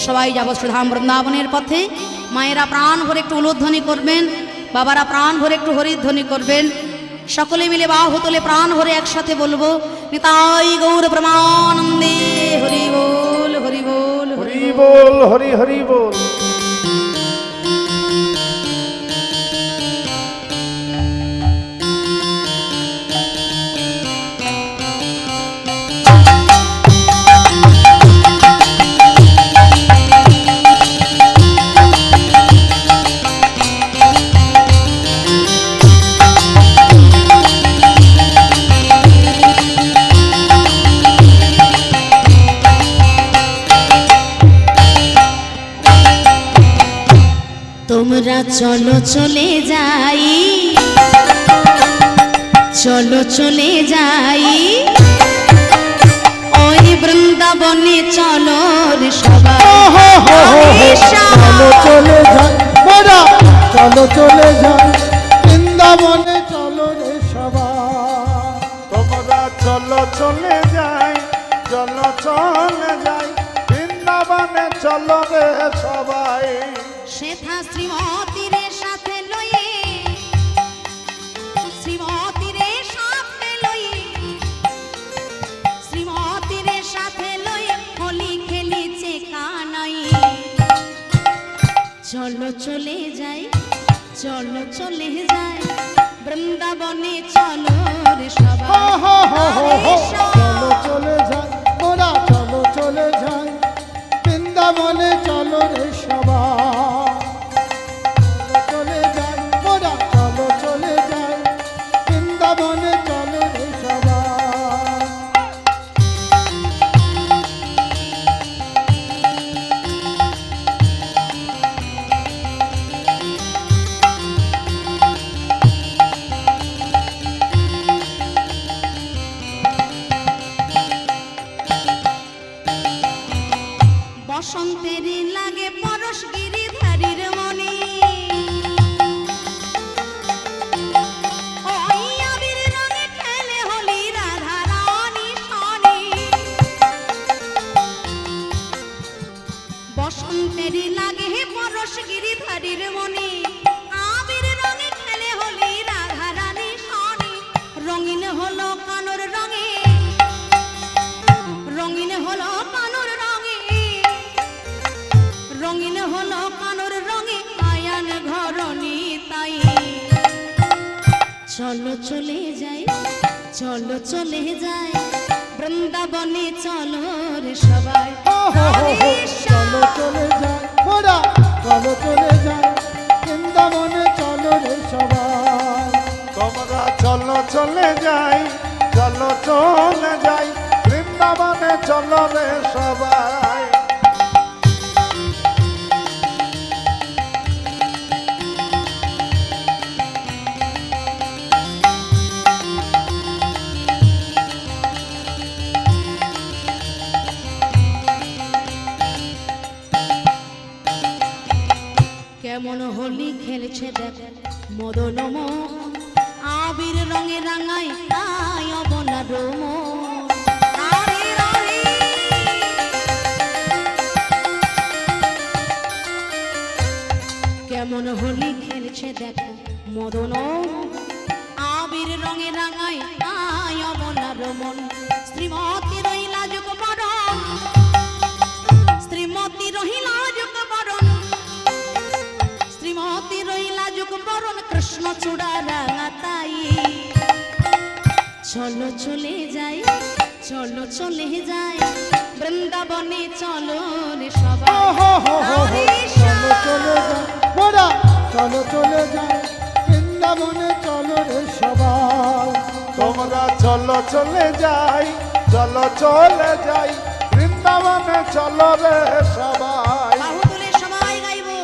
সবাই যাব সুধাম বৃন্দাবনের পথে। মায়েরা প্রাণ ভরে একটু উলুধ্বনি করবেন, বাবারা প্রাণ ভরে একটু হরিধ্বনি করবেন। সকলে মিলে বাহু তুলে প্রাণ ভরে একসাথে বলবো, নিতাই গৌর প্রমানন্দে হরি বল হরি বল হরি বল হরি হরি বল। তোমরা চলো চলে যাই, চলো চলে যাই ওই বৃন্দাবনে, চলো রে সবাই। চলো চলে যাই মোরা, চলো চলে যাই বৃন্দাবনে, চলো রে সবাই। তোমরা চলো চলে যাই, চলো চলে যাই বৃন্দাবনে, চলো রে সবাই। সেথা শ্রীমতীরে সাথে লয়ে, শ্রীমতীরে সাথে লয়ে, শ্রীমতীরে সাথে লয়ে হোলি খেলিছে কানাই। চলো চলে যাই, চলো চলে যাই বৃন্দাবনে, চলো রে সবাই। চলো চলে যাই মোরা, চলো চলে যাই বৃন্দাবনে, চলো রে সবাই। চলে যাই মোরা, চলো চলে যাই বৃন্দাবনে, চলো রে সবাই। বসন্তের লাগে পরশ গিরিধারীর মনে, ওই আবির রঙে খেলে হোলি রাধা রানী সনে। বসন্তের লাগে পরশ গিরিধারীর মনে, আবির রঙে খেলে হোলি রাধা রানী সনে। রঙিন হলো কানুর রঙে, রঙিন হলো কানুর রঙে, রঙিন হলো কানুর রঙে আয়ান ঘরণী তাই। চলো চলে যাই, চলো চলে যাই বৃন্দাবনে, চলো রে সবাই। চলো চলে যাই মোরা, চলো চলে যাই বৃন্দাবনে, চলো রে সবাই। তোমরা চলো চলে যাই, চলো চলে যাই বৃন্দাবনে, চলো রে সবাই। কেমন হোলি খেলছে দেখ মদন মোহন, আবির রঙে রাঙাই তাই অবলা রোম। কেমন হোলি খেলছে দেখ মদন মোহন, আবির রঙে রাঙাই তাই অবলা রোমন। শ্রীমতী রহিলা যুগ বরণ, শ্রীমতী রহিলা যুগ বরণ, শ্রীমতী রহিলা যুগ বরণ, কৃষ্ণ চূড়া রাঙা তাই। চলো চলে যাই, চলো চলে যাই বৃন্দাবনে, চলো রে সবাই। চলো চলে যাই মোরা, চলো চলে যাই চলো চলে যাই, চলো চলে যাই, বৃন্দাবনে চলো রে সবাই। বাহু তুলে সবাই গাইবো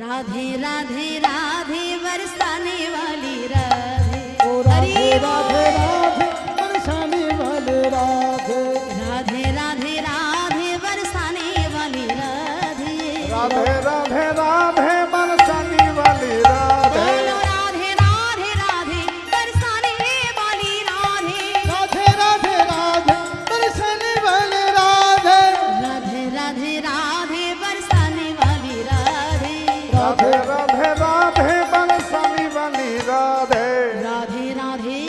রাধে রাধে রাধে বরসানে वाली राधे ओ राधे राधे राधे बरसाने वाले राधे। राधे राधे राधे बरसाने वाली राधे राधे राधे राधे बरसाने वाली राधे। बोलो राधे राधे राधे बरसाने वाली राधे राधे राधे राधे बरसाने वाले राधे। राधे राधे राधे बरसाने वाली राधे राधे राधे राधे बरसाने वाली राधे। রাধে রাধে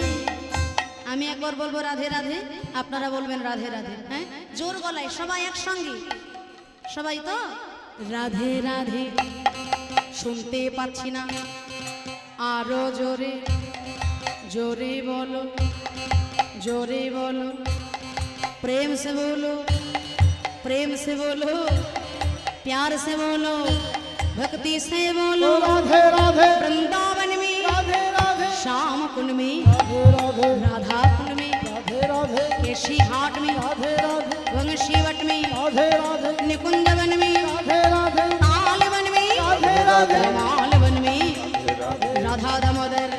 আমি একবার বলবো রাধে রাধে, আপনারা বলবেন রাধে রাধে। হ্যাঁ, জোর গলায় সবাই একসঙ্গে, সবাই তো রাধে রাধে। শুনতে পাচ্ছি না, আরো জোরে জোরে বলো, জোরে বলো, प्रेम से बोलो, प्रेम से बोलो, प्यार से बोलो, भक्ति से बोलो। ओ राधे राधे वृंदावन में राधे राधे श्याम कुंड में, राधे राधे राधा कुंड में, राधे राधे केशी घाट में, राधे राधे वंशीवट में, राधे राधे निकुंज वन में, राधे राधे ताल वन में, राधे राधे माल वन में, राधा दामोदर,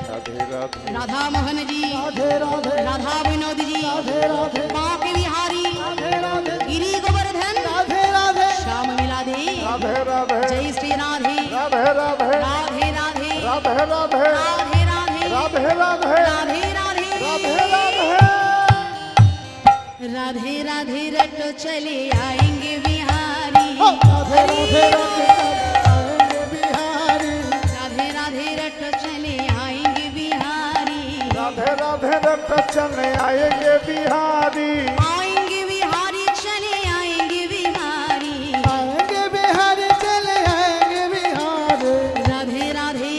राधा मोहन जी, राधे राधे राधा विनोद जी, राधे राधे बांके बिहारी, राधे राधे गिरी गोवर्धन, राधे राधे श्याम मिलादे, राधे राधे जय श्री राधे राधे राधे राधे राधे राधे राधे राधे राधे राधे राधे राधे राधे राधे राधे। राधे राधे रटो चले आएंगे बिहारी। राधे राधे राधे आएंगे बिहारी। राधे राधे रटो चले आएंगे बिहारी। राधे राधे रट चले आएंगे बिहारी। आएंगे बिहारी चले आएंगे बिहारी। आएंगे बिहारी चले आएंगे बिहारी। राधे राधे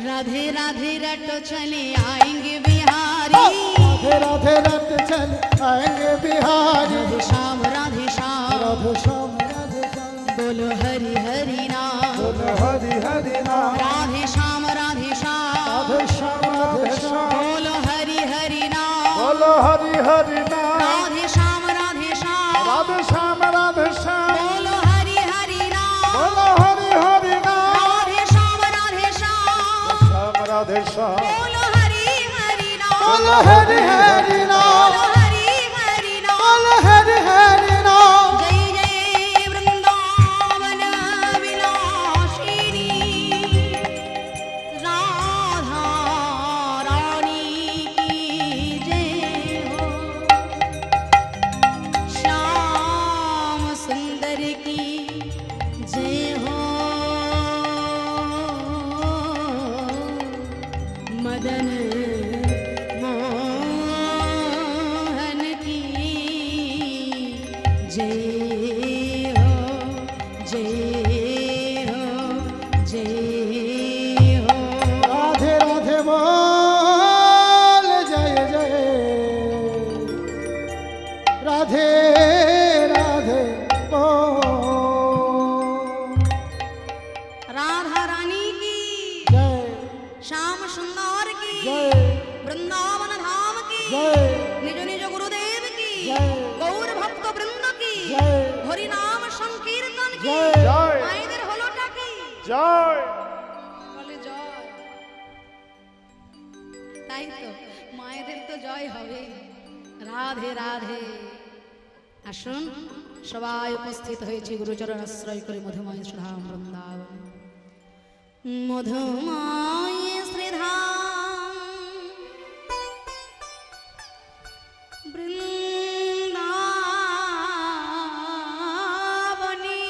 राधे राधे रटो चले आएंगे बिहारी। राधे राधे राधे चले आएंगे बिहारी। राधे श्याम राधे श्याम राधे श्याम राधे श्याम बोलो हरि हरि नाम। बोलो हरि हरि नाम। राधे श्याम राधे श्याम राधे श्याम राधे श्याम बोलो हरि हरि नाम। बोलो हरि हरि नाम। राधे श्याम राधे श्याम राधे श्याम राधे श्याम बोलो हरि हरि नाम। बोलो हरि हरि नाम। राधे श्याम राधे श्याम श्याम राधे श्याम बोलो हरि हरि नाम। बोलो हरि हरि नाम। बोलो हरि हरि नाम। बोलो हरि हरि नाम। जय जय वृंदावन विलासिनी राधा रानी की जय हो। श्याम सुंदर की जय हो। मदन मोहन की जय हो, जय हो, जय हो। राधे राधे बोल जय जय। राधे राधे बोल राधा रानी की, जय श्याम सुंदर की, जय वृंदावन धाम की, जय निज निज गुरुदेव की, जय। गौर भक्त वृंद की, जय हरि नाम संकीर्तन की। जय। जय মায়েদের হলোটা কি? जय। বলে জয়। তাই তো মায়েদের তো জয় হবে। রাধে রাধে। আসুন সবাই উপস্থিত হয়েছে গুরুচরণ আশ্রয় করে মধুময় শ্রীধাম বৃন্দাবন। মধুময় শ্রীধাম বৃন্দাবনী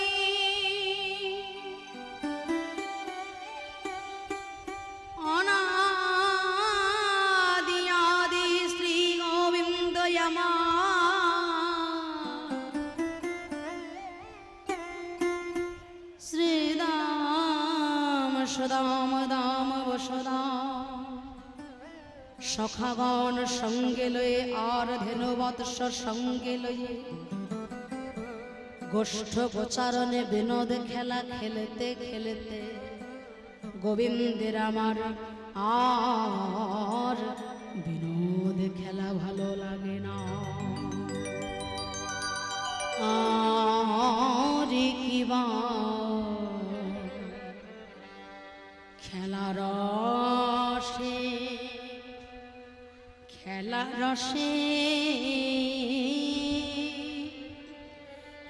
অনাদি আদি শ্রী গোবিন্দ যমা শ্রীদাম সদাম দাম বসদা সখাগণ সঙ্গে লয়ে আর ধেনুবৎস সঙ্গে লয়ে গোষ্ঠ গোচারণে বিনোদ খেলা খেলতে খেলতে গোবিন্দের আমার আর বিনোদ খেলা ভালো লাগে না। আরে কিবা খেলা রসে খেলা রসে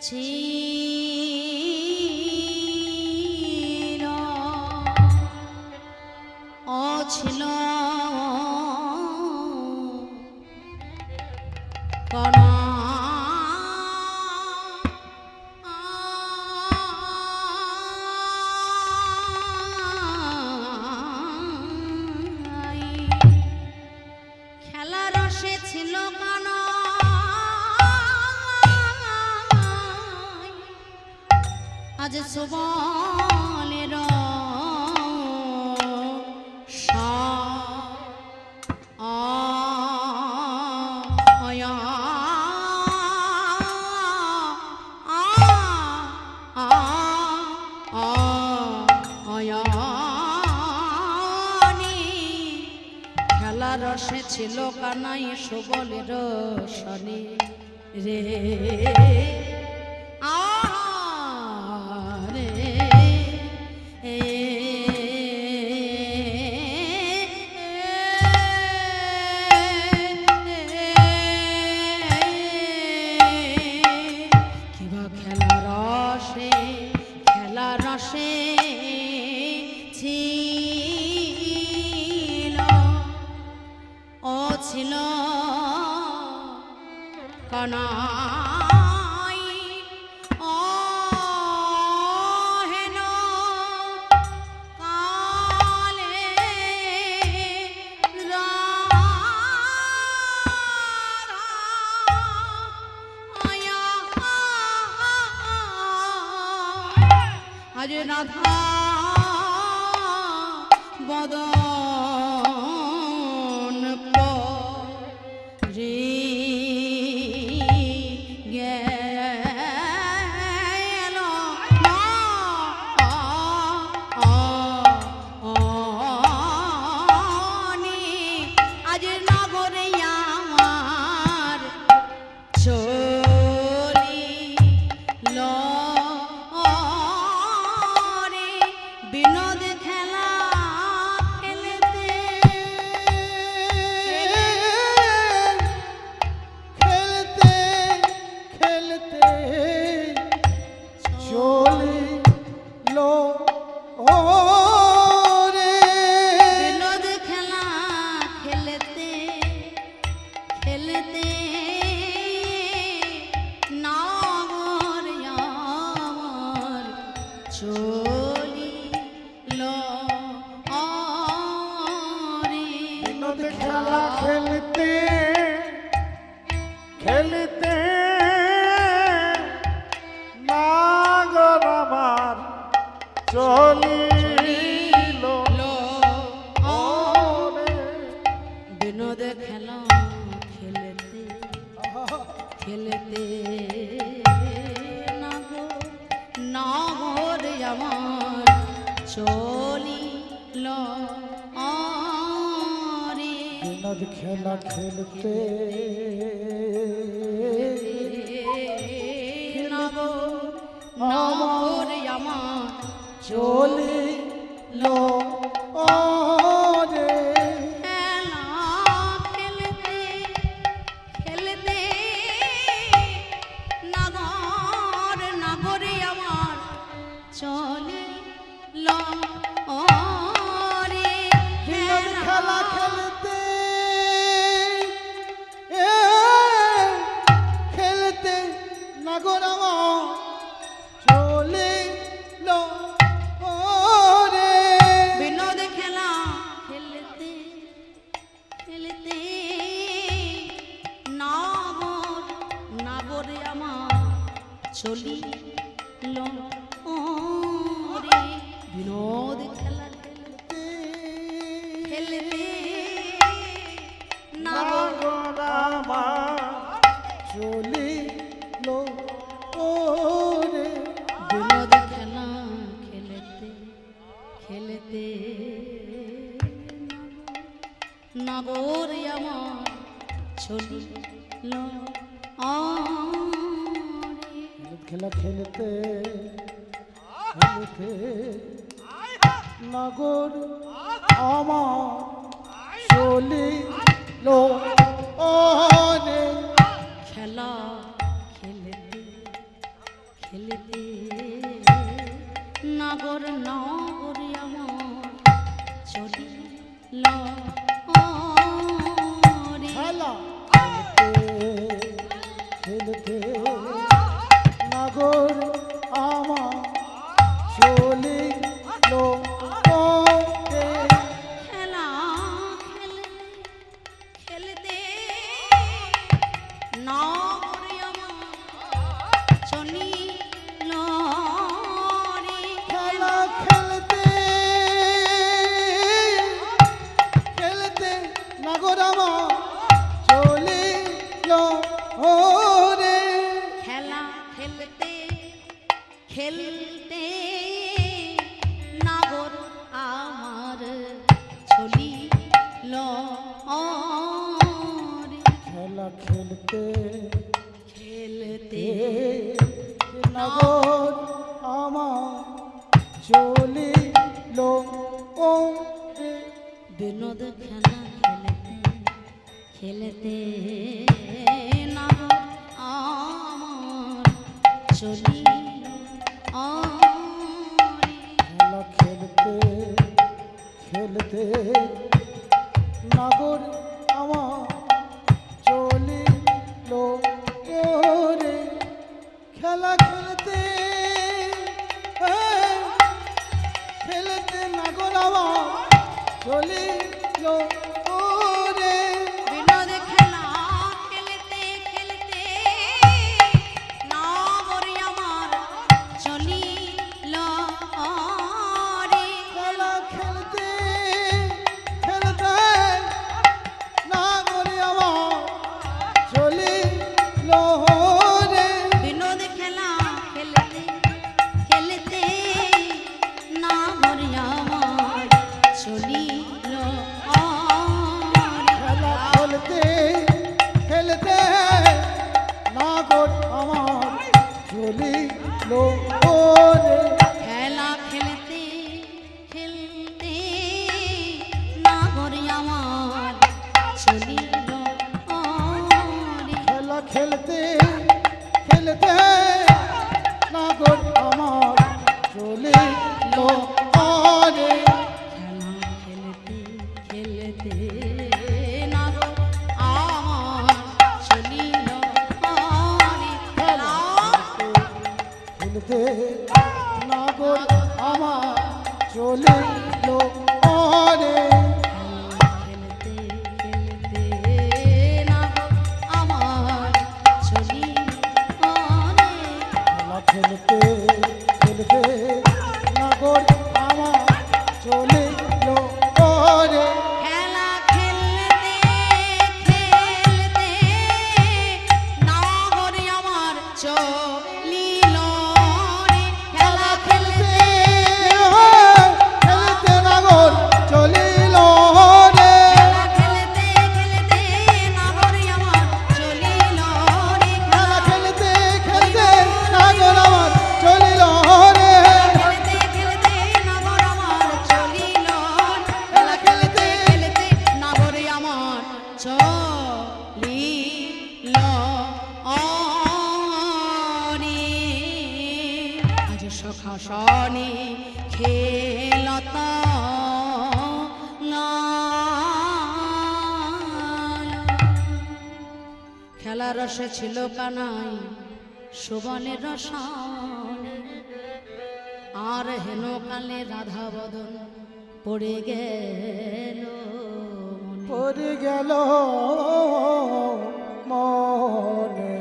ছিল ছিল কণা খেলা রসে ছিল কানা আজ সুবলের খেলা রসে ছিল কানাই সুবলের শনি রে কিবা খেলা রসে ছিল ও ছিল কানাই ও হেন কালে আজ রাধা বদন রে গেল আজ নগরে আমার চলিল বিনোদ খেলা খেলতে খেলতে খেলতে চলিল রে বিনোদ খেলা খেলতে খেলতে নগর আমার চলিল রে বিনোদ খেলা খেলতে খেলতে নাগর আমার চলিল ওরে। বিনোদ খেলা খেলতে খেলতে নগর আমার চলিল রে বিনোদ খেলা খেলতে নগর আমার চলিল রে খেলা খেলতে খেলতে নগরে আমার চলিল রে বিনোদ খেলা খেলতে খেলতে নাগর আমার চলিল রে বিনোদ খেলা খেলতে খেলতে নগরে আমার চলিল রে বিনোদ খেলা খেলতে খেলতে নাগর আমার চলিল রে বিনোদ খেলা খেলতে খেলতে খেলতে নাগর আমার চলিল খেলা খেলতে খেলতে নগর আমার চলিল রে। খেলা খেলতে খেলতে নাগর নাগর আমার চলিল খেলা খেলতে খেলতে নগর আমার চলিল রে। খেলা খেলতে নাগর আমার চলিল খেলা খেলতে খেলতে নগর আমার চলিল রে। খেলা খেলতে খেলতে নাগর আমার চলিল খেলা খেলতে খেলতে নগর আমার চলিল রে। বিনোদ খেলা খেলতে খেলতে নাগর আমার চলিল খেলা খেলতে খেলতে নগর আমার চলিল রে। খেলা খেলতে খেলতে নগর আমার চলিল রে। বিনোদ খেলা খেলতে খেলতে নাগর আমার চলিল খেলা খেলতে খেলতে নগর আমার চলিল রে। বিনোদ খেলা খেলতে খেলতে নাগর আমার চলিল খেলা খেলতে খেলতে নগর আমার চলিল রে। খেলা খেলতে খেলতে নাগর আমার চলিল খেলা খেলতে খেলতে নগর আমার চলিল রে। খেলা খেলতে খেলতে নাগর আমার চলিল খেলা খেলতে নগর আমার চলিল রে। খেলতে খেলতে নাগর আমার চলিল খেলা খেলতে খেলতে নগর আমার চলিল রে। খেলা খেলতে খেলতে নাগর আমার চলিল খেলা খেলতে খেলতে নগর চলিল রে। খেলা খেলতে খেলতে নাগর আমার চলিল খেলা খেলতে খেলতে নগর আমার চলিল রে। খেলতে খেলতে নাগর আমার চলিল খেলা খেলতে খেলতে নাগর আমার চলিল আজ সখা শনি খেলত খেলার রসে ছিল কানাই সুবনের রসানে আর হেন কালে রাধা বদন পড়ে গেল মনে। পড়ে গেল মনে।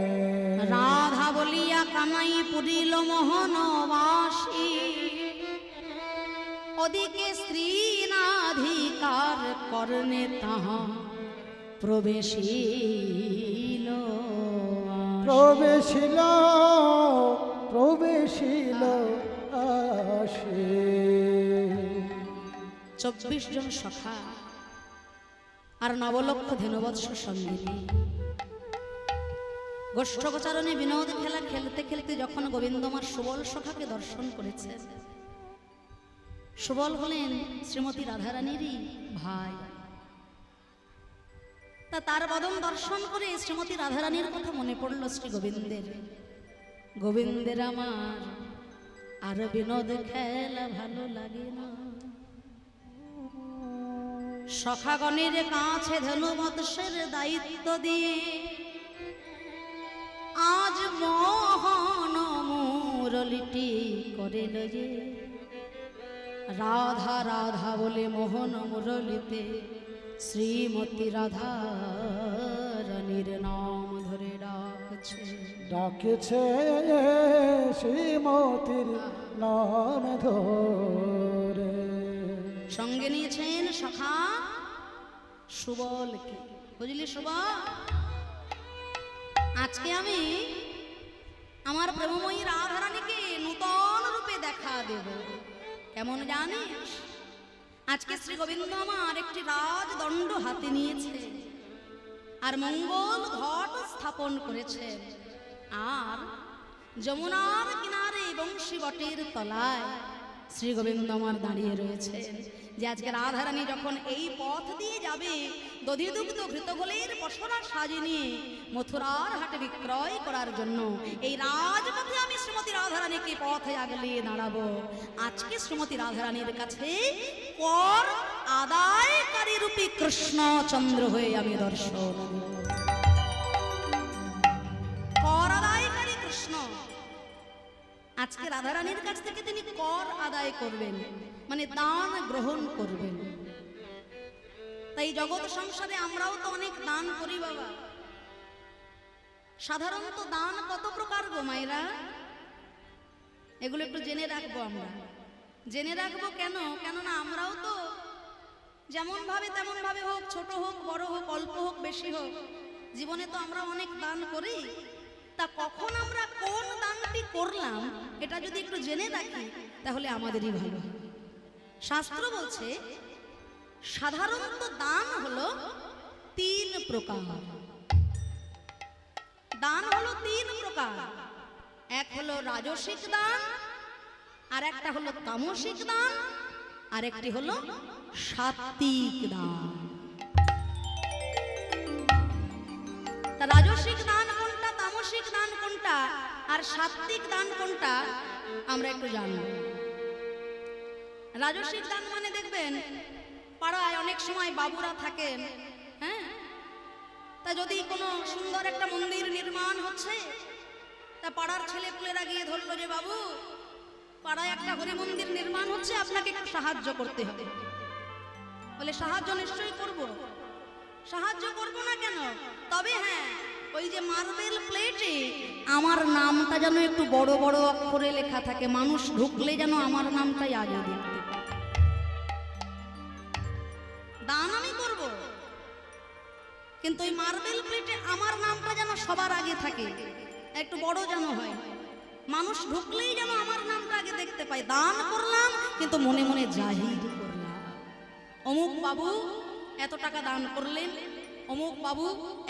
রাধা বলিয়া কানাই পুরিল মোহনবাসী ওদিকে স্ত্রী নাধিকার কর্ণে তাহা প্রবেশিল প্রবেশিল প্রবেশিল আসে। 24 জন সখা আর 9 লক্ষ ধেনুবৎস সঙ্গিনী গোষ্ঠগোচারণে বিনোদ খেলা খেলতে খেলতে যখন গোবিন্দ আমার সুবল সখাকে দর্শন করেছে, সুবল হলেন শ্রীমতী রাধারানীরই ভাই, তা তার বদন দর্শন করে শ্রীমতী রাধারানীর কথা মনে পড়ল শ্রী গোবিন্দের। গোবিন্দের আমার আর বিনোদ খেলা ভালো লাগে না, সখাগণের কাছে ধনুবৎসের দায়িত্ব দিয়ে আজ মোহন মুরলিটি করিল যে, রাধা রাধা বলে মোহন মুরলিতে শ্রীমতী রাধা রানীর নাম ধরে ডাকছে। ডাকেছে শ্রীমতীর নাম ধরে। সঙ্গে নিয়েছেন সখা সুবলকে। বুঝলি সুবল, আজকে আমি আমার প্রেমময়ী রাধারানীকে নূতন রূপে দেখা দেব। কেমন জানিস? আজকে শ্রী গোবিন্দ আমার একটি রাজদণ্ড হাতে নিয়েছে আর মঙ্গল ঘট স্থাপন করেছে, আর যমুনার কিনারে বংশী বটের তলায় শ্রী গোবিন্দ আমার দাঁড়িয়ে রয়েছেন। যে আজকে রাধারানী যখন এই পথ দিয়ে যাবে, দধিদুগ্ধ ঘৃতগোলের পসরা সাজিয়ে নিয়ে মথুরার হাটে বিক্রয় করার জন্য এই রাজপথে আমি শ্রীমতী রাধারানীকে পথে আগলিয়ে দাঁড়াবো। আজকে শ্রীমতী রাধারানীর কাছে কর আদায়কারী রূপী কৃষ্ণচন্দ্র হয়ে আমি দর্শন দেব। কর আদায়কারী কৃষ্ণ আজকে রাধারানীর কাছ থেকে তিনি কর আদায় করবেন, মানে দান গ্রহণ করবেন। তাই জগৎ সংসারে আমরাও তো অনেক দান করি বাবা। সাধারণত দান কত প্রকার গো মায়েরা, এগুলো একটু জেনে রাখবো। আমরা জেনে রাখবো কেন? কেননা আমরাও তো যেমন ভাবে তেমন ভাবে হোক, ছোট হোক বড় হোক, অল্প হোক বেশি হোক, জীবনে তো আমরা অনেক দান করি। তা কখন আমরা কোন দানটি করলাম এটা যদি একটু জেনে রাখি তাহলে আমাদেরই ভালো। শাস্ত্র বলছে সাধারণত দান হলো 3 প্রকার। দান হলো 3 প্রকার। এক হলো রাজসিক দান, আর একটা হলো তামসিক দান, আর একটি হলো সাত্ত্বিক দান। তা রাজসিক দান কোনটা, তামসিক দান কোনটা, আর সাত্ত্বিক দান কোনটা আমরা একটু জানব। রাজসিক দান মানে দেখবেন পাড়ায় অনেক সময় বাবুরা থাকেন, হ্যাঁ, তা যদি কোনো সুন্দর একটা মন্দির নির্মাণ হচ্ছে, তা পাড়ার ছেলেপুলেরা গিয়ে ধরলো যে বাবু পাড়ায় একটা হরি মন্দির নির্মাণ হচ্ছে, আপনাকে একটু সাহায্য করতে হবে। বলে সাহায্য নিশ্চয়ই করব। সাহায্য করব না কেন? তবে হ্যাঁ, ওই যে মার্বেল প্লেটে আমার নামটা যেন একটু বড় বড় অক্ষরে লেখা থাকে, মানুষ ঢুকলে যেন আমার নামটাই আগে দেখতে পায়। দান আমি করব, কিন্তু ওই মার্বেল প্লেটে আমার নামটা যেন সবার আগে থাকে, একটু বড় যেন হয়, মানুষ ঢুকলেই যেন আমার নামটা আগে দেখতে পায়। দান করলাম কিন্তু মনে মনে জাহির করলাম, অমুক বাবু এত টাকা দান করলেন, অমুক বাবু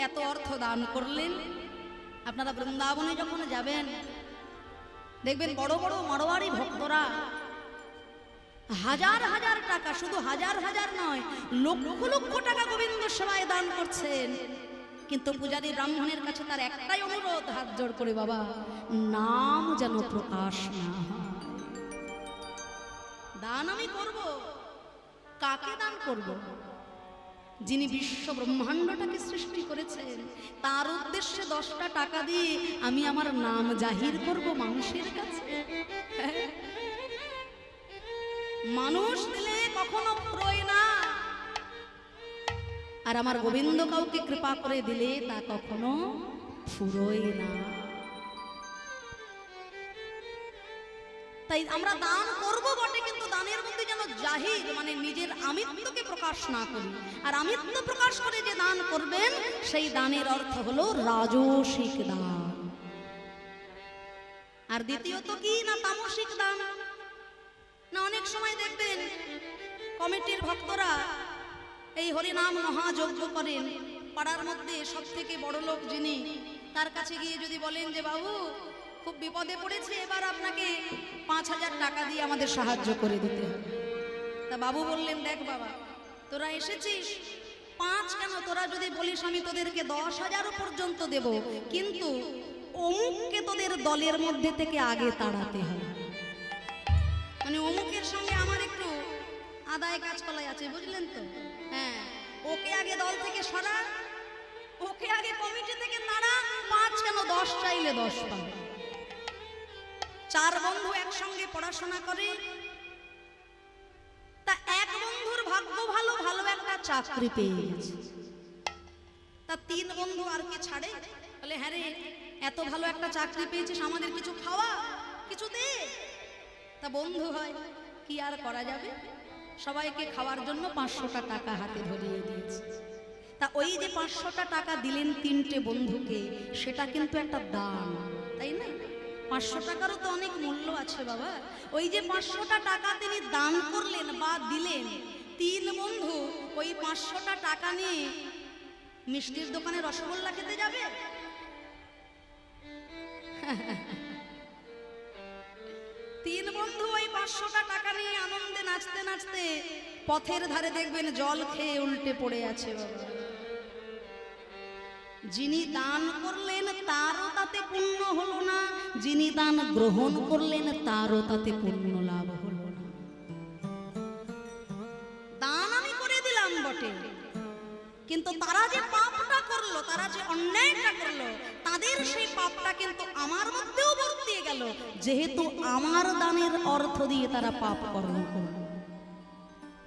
এত অর্থ দান করলেন। আপনারা বৃন্দাবনে যখন যাবেন দেখবেন বড় বড় মারোয়ারি ভক্তরা হাজার হাজার টাকা, শুধু হাজার হাজার নয়, লক্ষ লক্ষ টাকা গোবিন্দ সেবায় দান করছেন। কিন্তু পূজারী ব্রাহ্মণের কাছে তার একটাই অনুরোধ, হাত জোড় করে, বাবা নাম যেন প্রকাশ না হয়। দান আমি করব, কাকে দান করব? যিনি বিশ্ব ব্রহ্মাণ্ডটাকে সৃষ্টি করেছেন তার উদ্দেশ্যে 10টা টাকা দিয়ে আমি আমার নাম জাহির করব মানুষের কাছে? মানুষ দিলে কখনো ফুরোয় না, আর আমার গোবিন্দ কাউকে কৃপা করে দিলে তা কখনো ফুরোয় না। তাই আমরা দান করব বটে, কিন্তু দানের মধ্যে যেন জাহির, মানে নিজের আমিত্বকে প্রকাশ না করি। আর আমিত্ব প্রকাশ করে যে দান করবেন সেই দানের অর্থ হলো রাজসিক দান। আর দ্বিতীয়ত কি না তামসিক দান। না অনেক সময় দেখবেন কমিটির ভক্তরা এই হরিনাম মহাযজ্ঞ করেন। পাড়ার মধ্যে সব থেকে বড় লোক যিনি, তার কাছে গিয়ে যদি বলেন যে বাবু খুব বিপদে পড়েছে, এবার আপনাকে 5,000 টাকা দিয়ে আমাদের সাহায্য করে দিতে হবে। তা বাবু বললেন, দেখ বাবা, তোরা এসেছিস 5 কেন, তোরা যদি বলিস আমি তোদেরকে 10,000 পর্যন্ত দেব, কিন্তু অমুককে তোদের দলের মধ্যে থেকে আগে তাড়াতে হবে। মানে অমুকের সঙ্গে আমার একটু আদায় কাজ কলাই আছে, বুঝলেন তো? হ্যাঁ, ওকে আগে দল থেকে সরা, ওকে আগে কমিটি থেকে তাড়া। 5 কেন, 10 চাইলে 10 পাবে। 4 বন্ধু একসঙ্গে পড়াশোনা করে। তা এক বন্ধুর ভাগ্য ভালো, ভালো একটা চাকরি পেয়ে গেছে। তা 3 বন্ধু আর কি ছাড়ে, বলে হ্যাঁ রে, এত ভালো একটা চাকরি পেয়েছিস, আমাদের কিছু খাওয়া, কিছু দে। তা বন্ধু হয়, কি আর করা যাবে, সবাইকে খাওয়ার জন্য 500টা টাকা হাতে ধরিয়ে দিয়েছে। তা ওই যে 500টা টাকা দিলেন 3টে বন্ধুকে, সেটা কিন্তু একটা দান, তাই না? 500 টাকারও তো অনেক মূল্য আছে বাবা। ওই যে 500টা টাকা তিনি দান করলেন বা দিলেন, 3 বন্ধু ওই 500টা টাকা নিয়ে মিষ্টির দোকানে রসগোল্লা খেতে যাবে? 3 বন্ধু ওই 500টা টাকা নিয়ে আনন্দে নাচতে নাচতে পথের ধারে দেখবেন জল খেয়ে উল্টে পড়ে আছে বাবা। যিনি দান করলেন তারও তাতে পুণ্য হলো না, যিনি দান গ্রহণ করলেন তারও তাতে পুণ্য লাভ হলো না। দান আমি করে দিলাম বটে, কিন্তু তারা যে পাপটা করলো, তারা যে অন্যায়টা করলো, তাদের সেই পাপটা কিন্তু আমার মধ্যেও বর্তিয়ে গেল, যেহেতু আমার দানের অর্থ দিয়ে তারা পাপ কর্ম করলো।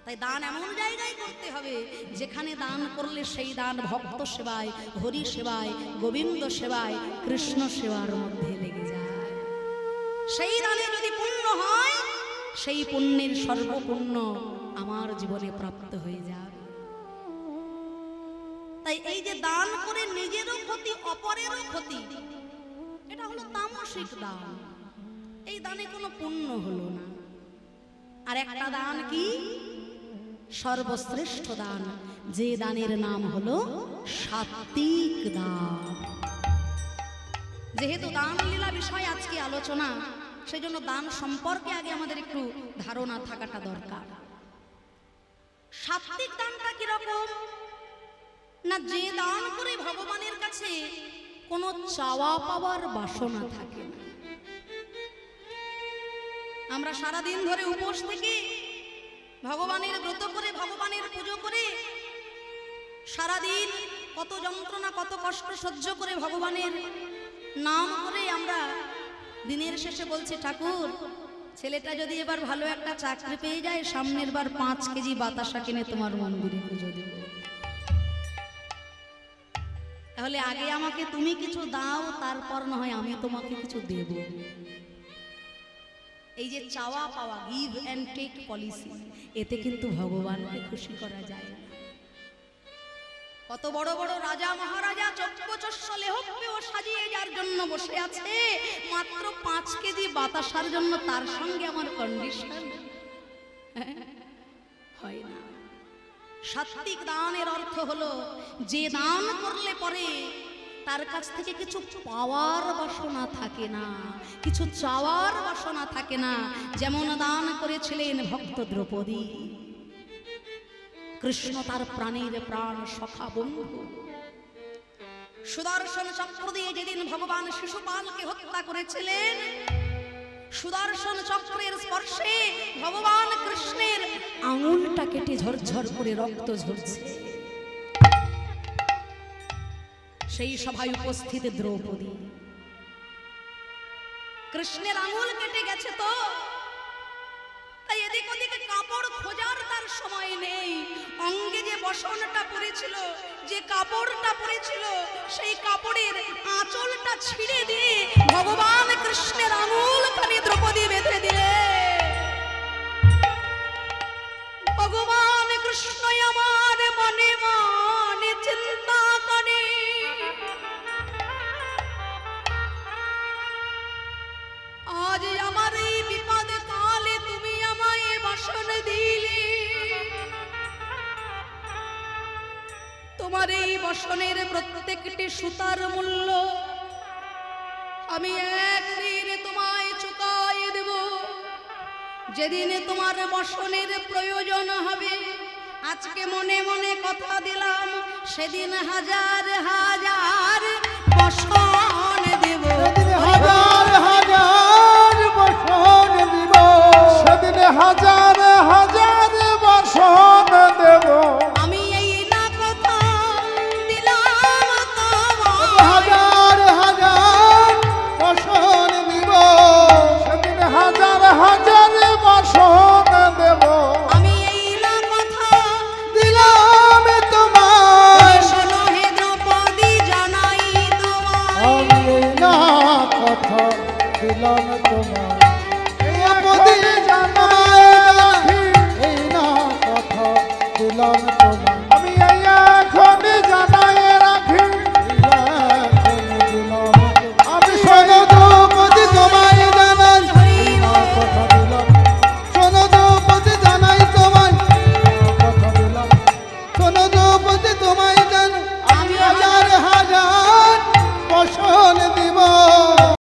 তাই দান এমন জায়গায় করতে হবে যেখানে দান করলে সেই দান ভক্ত সেবায়, হরি সেবায়, গোবিন্দ সেবায়, কৃষ্ণ সেবার মধ্যে লেগে যায়। সেই দানে যদি পুণ্য হয়, সেই পুণ্যের সর্বপুণ্য আমার জীবনে প্রাপ্ত হয়ে যাবে। তাই এই যে দান করে নিজেরও ক্ষতি, অপরেরও ক্ষতি, এটা হলো তামসিক দান। এই দানে কোনো পুণ্য হলো না। আর একটা দান কি? সর্বশ্রেষ্ঠ দান, যে দানের নাম হলো সাত্বিক দান। যেহেতু দান লীলা বিষয় আজকে আলোচনা, সেই জন্য দান সম্পর্কে আগে আমাদের একটু ধারণা থাকাটা দরকার। সাত্বিক দানটা কিরকম না, যে দান করে ভগবানের কাছে কোনো চাওয়া পাওয়ার বাসনা থাকে না। আমরা সারাদিন ধরে উপোস থেকে ভগবানের ব্রত করে, ভগবানের পুজো করে, সারাদিন কত যন্ত্রণা, কত কষ্ট সহ্য করে ভগবানের নাম করে আমরা দিনের শেষে বলছি, ঠাকুর ছেলেটা যদি এবার ভালো একটা চাকরি পেয়ে যায়, সামনের বার 5 কেজি বাতাসা কিনে তোমার মন্দিরে পুজো দেব। তাহলে আগে আমাকে তুমি কিছু দাও, তারপর না হয় আমি তোমাকে কিছু দেব। এই যে চাওয়া পাওয়া, গিভ অ্যান্ড টেক পলিসি, এতে কিন্তু ভগবানকে খুশি করা যায় না। কত বড় বড় রাজা মহারাজা চক্ষুচস্য লেহব্যও সাজিয়ে যার জন্য বসে আছে, মাত্র 5 কেজি বাতাসার জন্য তার সঙ্গে আমার কন্ডিশন হয় না। সাত্বিক দানের অর্থ হলো যে দান করলে পরে তার কাছ থেকে কিছু পাওয়ার বাসনা থাকে না, কিছু চাওয়ার বাসনা থাকে না। যেমন দান করেছিলেন ভক্ত দ্রৌপদী, কৃষ্ণ তার প্রাণের প্রাণ সখা বন্ধু। সুদর্শন চক্র দিয়ে যেদিন ভগবান শিশুপালকে হত্যা করেছিলেন, সুদর্শন চক্রের স্পর্শে ভগবান কৃষ্ণের আঙুলটা কেটে ঝরঝর করে রক্ত ঝরছে। সেই সভায় উপস্থিত দ্রৌপদী, কৃষ্ণের আঙুল কেটে গেছে তো, তাই এদিক ওদিকে কাপড় খোঁজার তার সময় নেই। অঙ্গে যে বসনটা পড়েছিল, যে কাপড়টা পড়েছিল, সেই কাপড়ের আঁচলটা ছিঁড়ে দিয়ে ভগবান কৃষ্ণের আঙুল খানি দ্রৌপদী বেঁধে দিলে। ভগবান কৃষ্ণ আমার মনে মনে চিন্তা করে, আজ আমার এই বিপদ কালে তুমি আমায় বাসন দিলে। তোমার এই বসনের প্রত্যেকটি সুতার মূল্য আমি একদিন তোমায় চুকাই দেব। যেদিন তোমার বসনের প্রয়োজন হবে, আজকে মনে মনে কথা দিলাম, সেদিন হাজার হাজার বসন দেব। সেদিন হাজার হাজার বসন দিব, সেদিন হাজার